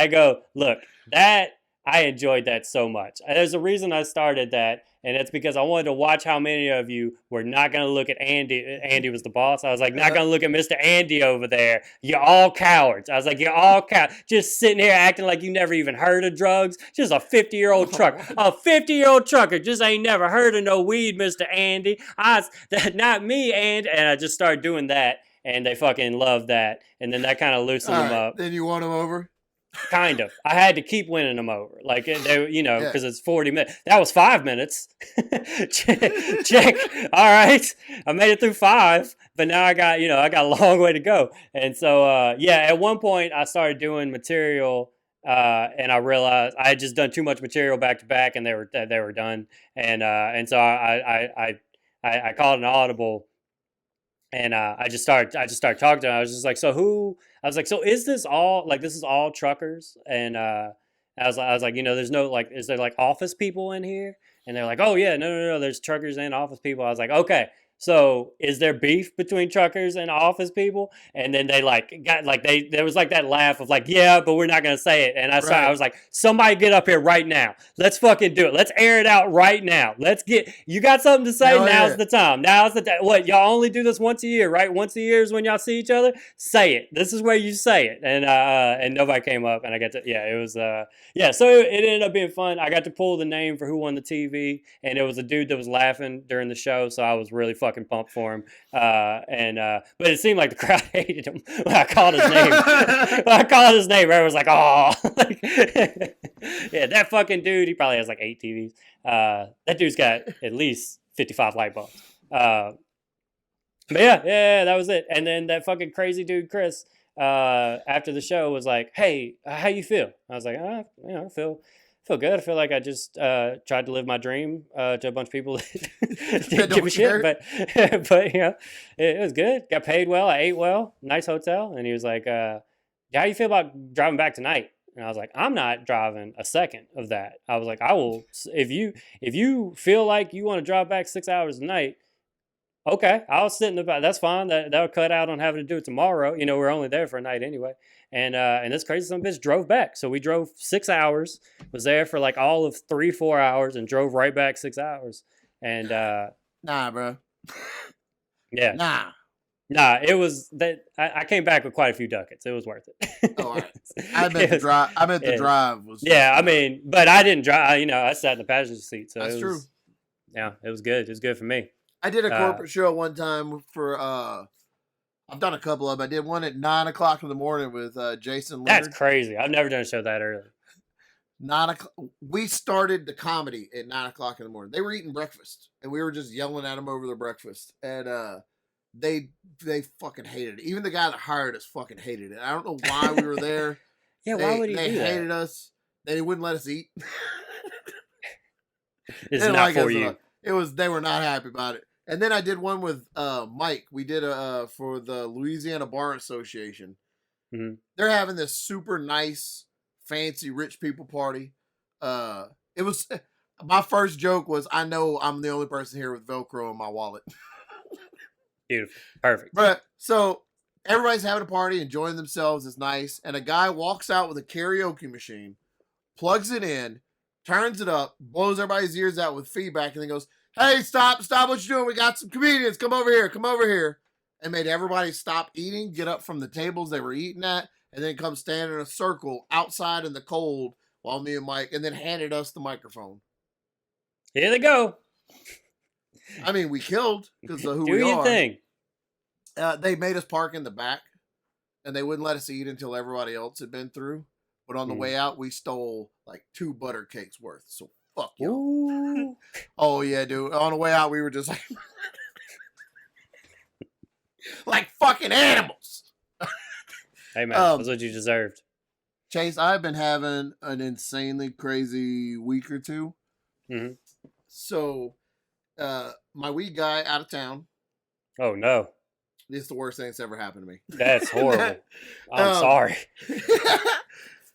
go, look, that I enjoyed that so much. There's a reason I started that, and it's because I wanted to watch how many of you were not going to look at Andy. Andy was the boss. I was like, not going to look at Mr. Andy over there. You're all cowards. I was like, you're all cowards. Just sitting here acting like you never even heard of drugs. Just a 50-year-old trucker. A 50-year-old trucker just ain't never heard of no weed, Mr. Andy. Not me, and I just started doing that, and they fucking loved that. And then that kind of loosened them up. Then you won them over? Kind of. I had to keep winning them over. Like, they, because it's 40 minutes. That was 5 minutes. Check. All right. I made it through 5, but now I got a long way to go. And so, at one point I started doing material, and I realized I had just done too much material back to back, and they were done. And so I called an audible. And I just started talking to them. I was just like, so is this all, like, this is all truckers? And I was like, there's no, like, is there like office people in here? And they're like, oh yeah, no, there's truckers and office people. I was like, okay. So is there beef between truckers and office people? And then they there was like that laugh of like, yeah, but we're not going to say it. And I was like, somebody get up here right now. Let's fucking do it. Let's air it out right now. You got something to say? Now's the time. Now's the time. What, y'all only do this once a year, right? Once a year is when y'all see each other? Say it. This is where you say it. And nobody came up, and I got to, it was, so it ended up being fun. I got to pull the name for who won the TV, and it was a dude that was laughing during the show, so I was really fucking pumped for him. But it seemed like the crowd hated him when I called his name. Everyone was like, oh. Yeah, that fucking dude, he probably has like 8 TVs. That dude's got at least 55 light bulbs. But yeah, that was it. And then that fucking crazy dude, Chris, after the show was like, hey, how you feel? I was like, I feel good. I feel like I just tried to live my dream to a bunch of people that didn't give a shit. But it was good. Got paid well. I ate well. Nice hotel. And he was like, how you feel about driving back tonight? And I was like, I'm not driving a second of that. I was like, I will, if you feel like you want to drive back 6 hours a night, okay, I'll sit in the back. That's fine. That'll cut out on having to do it tomorrow. We're only there for a night anyway. And this crazy son of a bitch drove back. So we drove 6 hours, was there for like all of 3-4 hours, and drove right back 6 hours. And nah, bro. Yeah. Nah, it was that I came back with quite a few ducats. It was worth it. Oh, I meant the drive. The drive was. Yeah, but I didn't drive. I sat in the passenger seat. So that's true. Yeah, it was good. It was good for me. I did a corporate show one time for. I've done a couple of them. I did one at 9 o'clock in the morning with Jason Leonard. That's crazy. I've never done a show that early. 9 o'clock. We started the comedy at 9 o'clock in the morning. They were eating breakfast, and we were just yelling at them over their breakfast. And they fucking hated it. Even the guy that hired us fucking hated it. I don't know why we were there. Yeah, why would he do that? They hated us. They wouldn't let us eat. It's not for you. They were not happy about it. And then I did one with Mike. We did for the Louisiana Bar Association. Mm-hmm. They're having this super nice, fancy, rich people party. It was my first joke was, I know I'm the only person here with Velcro in my wallet. Beautiful. Perfect. But so everybody's having a party, enjoying themselves. It's nice. And a guy walks out with a karaoke machine, plugs it in, turns it up, blows everybody's ears out with feedback, and then goes, hey, stop what you're doing. We got some comedians. Come over here. And made everybody stop eating, get up from the tables they were eating at, and then come stand in a circle outside in the cold while me and Mike, and then handed us the microphone. Here they go. I mean, we killed because of who we are. Do your thing. They made us park in the back, and they wouldn't let us eat until everybody else had been through. But on the way out, we stole like 2 butter cakes worth. So Fuck you. Ooh. Oh yeah, dude. On the way out, we were just like fucking animals. Hey man, that's what you deserved. Chase, I've been having an insanely crazy week or two. Mhm. So, my weed guy out of town. Oh no, It's the worst thing that's ever happened to me. that's horrible. I'm sorry.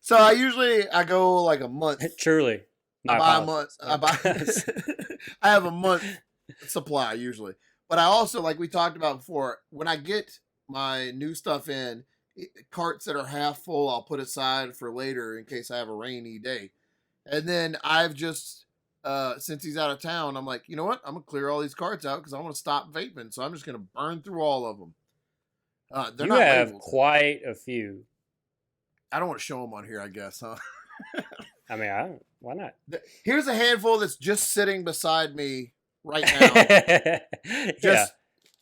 So I go like a month. Truly, I buy a month. I have a month supply usually, but I also, like we talked about before, when I get my new stuff in, carts that are half full, I'll put aside for later in case I have a rainy day. And then I've just, since he's out of town, I'm like, you know what? I'm gonna clear all these carts out because I want to stop vaping. So I'm just gonna burn through all of them. They're You not have labeled. quite a few. I don't want to show them on here, I guess, huh? I mean, why not? Here's a handful that's just sitting beside me right now.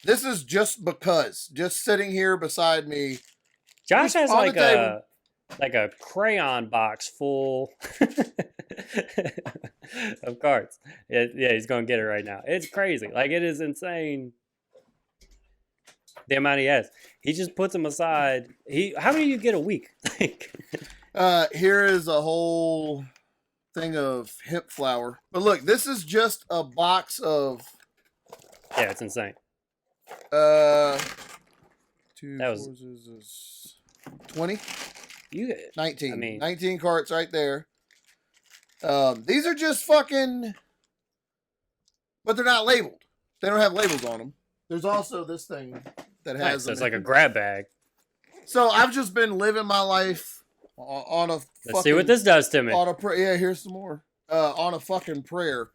This is just because, just sitting here beside me. Josh just has on like the table. a crayon box full of cards. Yeah, he's gonna get it right now. It's crazy. Like, it is insane the amount he has. He just puts them aside. How many do you get a week? Here is a whole thing of hemp flower. But look, this is just a box of Yeah, it's insane. Two, That was- fours is 20? You 19. I mean- 19 carts right there. These are just fucking, but they're not labeled. They don't have labels on them. There's also this thing that has nice. So it's them. like a grab bag. So I've just been living my life on a Let's see what this does to me. on a prayer. Yeah, here's some more. On a fucking prayer.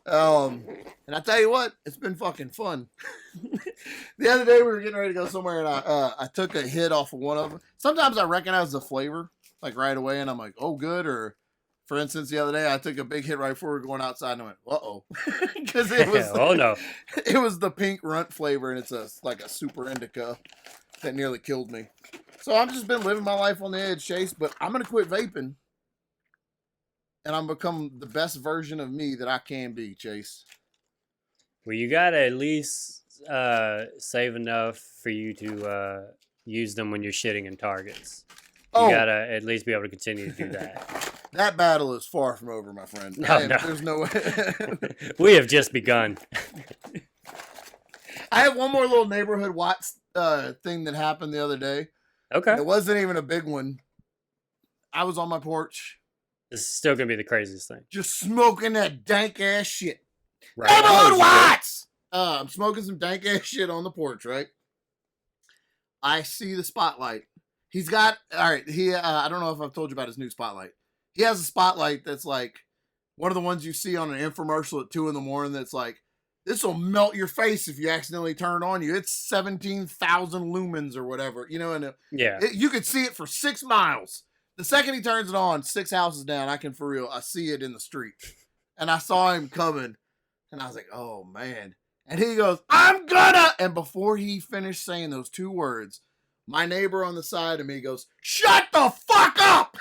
And I tell you what, it's been fucking fun. The other day we were getting ready to go somewhere, and I took a hit off of one of them. Sometimes I recognize the flavor like right away, and I'm like, oh, good. Or for instance, the other day I took a big hit right before we were going outside, and I went, uh-oh, because it was Oh no. it was the pink runt flavor, and it's like a super indica that nearly killed me. So I've just been living my life on the edge, Chase, but I'm going to quit vaping. And I'm become the best version of me that I can be, Chase. Well, you gotta at least save enough for you to use them when you're shitting in targets. You gotta at least be able to continue to do that. That battle is far from over, my friend. No. There's no way. We have just begun. I have one more little neighborhood watch thing that happened the other day. Okay. It wasn't even a big one. I was on my porch. This is still gonna be the craziest thing. Just smoking that dank ass shit. Right. Neighborhood Oh, watch! I'm smoking some dank ass shit on the porch, right? I see the spotlight. He's got, all right, I don't know if I've told you about his new spotlight. He has a spotlight that's like one of the ones you see on an infomercial at 2 a.m. that's like, this will melt your face if you accidentally turn it on you. It's 17,000 lumens or whatever, you know, and Yeah. you could see it for 6 miles. The second he turns it on, 6 houses down, I see it in the street. And I saw him coming, and I was like, oh, man. And he goes, I'm gonna, and before he finished saying those 2 words, my neighbor on the side of me goes, shut the fuck up!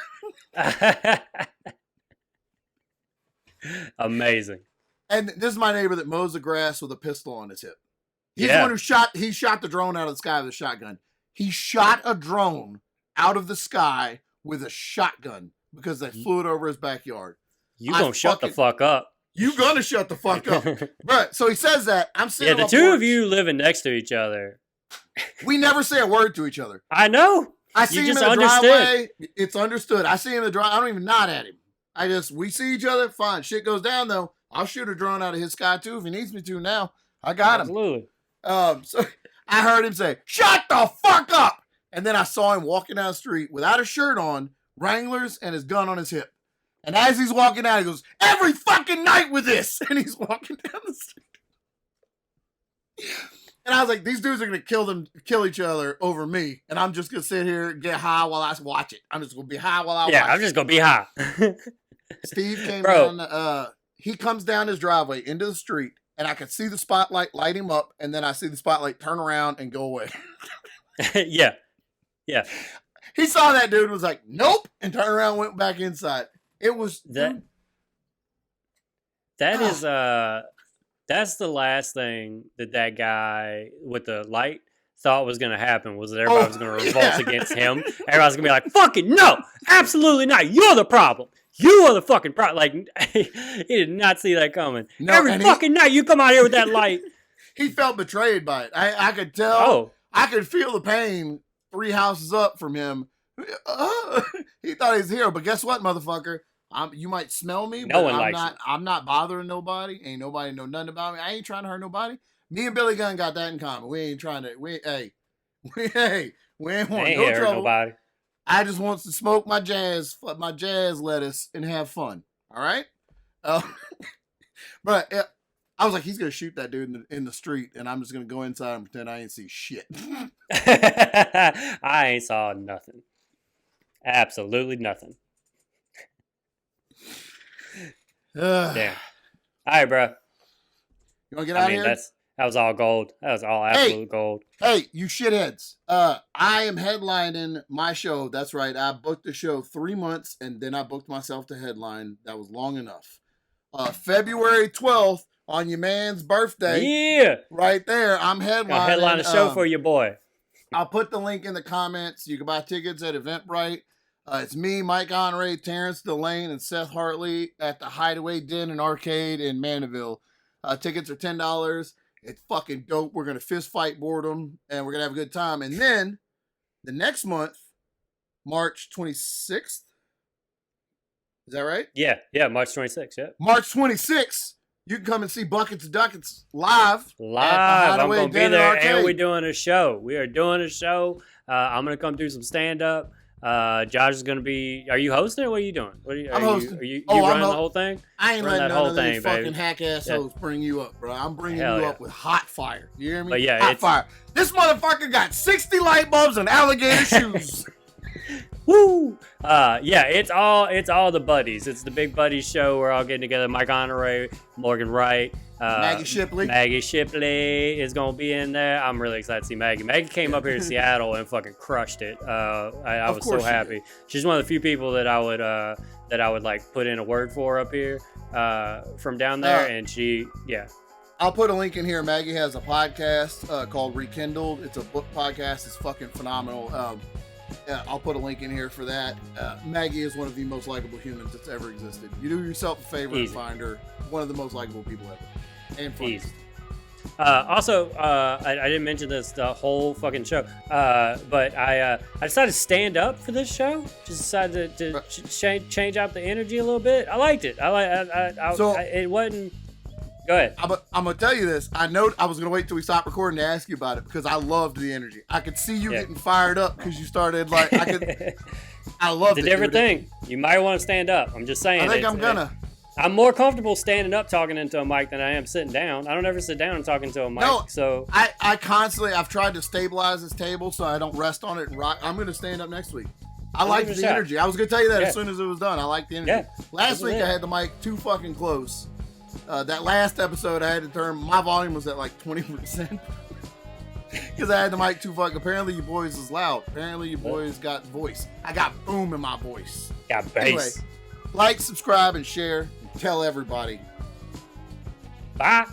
Amazing. And this is my neighbor that mows the grass with a pistol on his hip. He's Yeah. the one who shot the drone out of the sky with a shotgun. He shot a drone out of the sky with a shotgun because they flew it over his backyard. You gonna shut the fuck up. You gonna shut the fuck up. Right. So he says that. I'm sitting Yeah, on the my two porch. of you living next to each other. We never say a word to each other. I know. I see him just in the understood. driveway. It's understood. I see him in the driveway. I don't even nod at him. We see each other. Fine. Shit goes down though. I'll shoot a drone out of his sky too if he needs me to now. I got him. Absolutely. So I heard him say, shut the fuck up. And then I saw him walking down the street without a shirt on, Wranglers, and his gun on his hip. And as he's walking out, he goes, every fucking night with this. And he's walking down the street. And I was like, these dudes are going to kill each other over me. And I'm just going to sit here and get high while I watch it. I'm just going to be high while I watch it. I'm just gonna be high. Steve came Bro. down, he comes down his driveway into the street, and I could see the spotlight light him up, and then I see the spotlight turn around and go away. Yeah. He saw that dude and was like, nope, and turned around and went back inside. It was That That is that's the last thing that guy with the light thought was going to happen, was that everybody was going to revolt against him. Everybody's going to be like, fucking no, absolutely not. You're the problem. You are the fucking problem. Like, he did not see that coming. No, Every fucking night you come out here with that light. He felt betrayed by it. I could tell. Oh. I could feel the pain 3 houses up from him. He thought he was a hero, but guess what, motherfucker? You might smell me, No but one likes you. I'm not bothering nobody. Ain't nobody know nothing about me. I ain't trying to hurt nobody. Me and Billy Gunn got that in common. We ain't trying to. We ain't want no trouble. Nobody. I just wants to smoke my jazz lettuce and have fun. All right. But I was like, he's gonna shoot that dude in the street, and I'm just gonna go inside and pretend I ain't see shit. I ain't saw nothing. Absolutely nothing. Damn. All right, bro. You want to get out of here? That was all gold. That was all absolute gold. Hey, you shitheads. I am headlining my show. That's right. I booked the show 3 months, and then I booked myself to headline. That was long enough. February 12th, on your man's birthday. Yeah. Right there. I'm headlining. I'll headline a show for your boy. I'll put the link in the comments. You can buy tickets at Eventbrite. It's me, Mike Honore, Terrence Delane, and Seth Hartley at the Hideaway Den and Arcade in Mandeville. Tickets are $10. It's fucking dope. We're going to fist fight boredom, and we're going to have a good time. And then, the next month, March 26th. Is that right? Yeah, March 26th, yeah. March 26th, you can come and see Buckets and Duckets live. I'm going to be there, and we're doing a show. We are doing a show. I'm going to come do some stand-up. Josh is gonna be. Are you hosting it? What are you doing? I'm hosting. Are you running the whole thing? I ain't letting that none whole of thing, these baby. fucking hack assholes bring you up, bro. I'm bringing Hell you yeah. up with hot fire. You hear me? But yeah, hot fire. This motherfucker got 60 light bulbs and alligator shoes. Woo! Yeah, it's all the buddies. It's the Big Buddies show. We're all getting together. Mike Honore, Morgan Wright, Maggie Shipley. Maggie Shipley is gonna be in there. I'm really excited to see Maggie. Maggie came up here to Seattle and fucking crushed it. I was so happy. She's one of the few people that I would like put in a word for up here from down there, and I'll put a link in here. Maggie has a podcast called Rekindled. It's a book podcast. It's fucking phenomenal. Yeah, I'll put a link in here for that. Maggie is one of the most likable humans that's ever existed. You do yourself a favor and find her. One of the most likable people ever. And funny. Also, I didn't mention this the whole fucking show, but I decided to stand up for this show. Just decided to change out the energy a little bit. I liked it. It wasn't. Go ahead. I'm gonna tell you this. I know I was gonna wait till we stopped recording to ask you about it because I loved the energy. I could see you getting fired up because you started like I loved it. It's a different thing. You might want to stand up. I'm just saying. I think I'm gonna. I'm more comfortable standing up talking into a mic than I am sitting down. I don't ever sit down and talking to a mic. No, so I constantly I've tried to stabilize this table so I don't rest on it and rock. I'm gonna stand up next week. I like the energy. I was gonna tell you that as soon as it was done. I like the energy. Yeah. Last week I had the mic too fucking close. That last episode I had to turn my volume was at like 20% because I had the mic too fucking. Apparently your boys is loud. Apparently your boys got voice. I got boom in my voice. Got bass. Anyway, like, subscribe, and share. Tell everybody. Bye.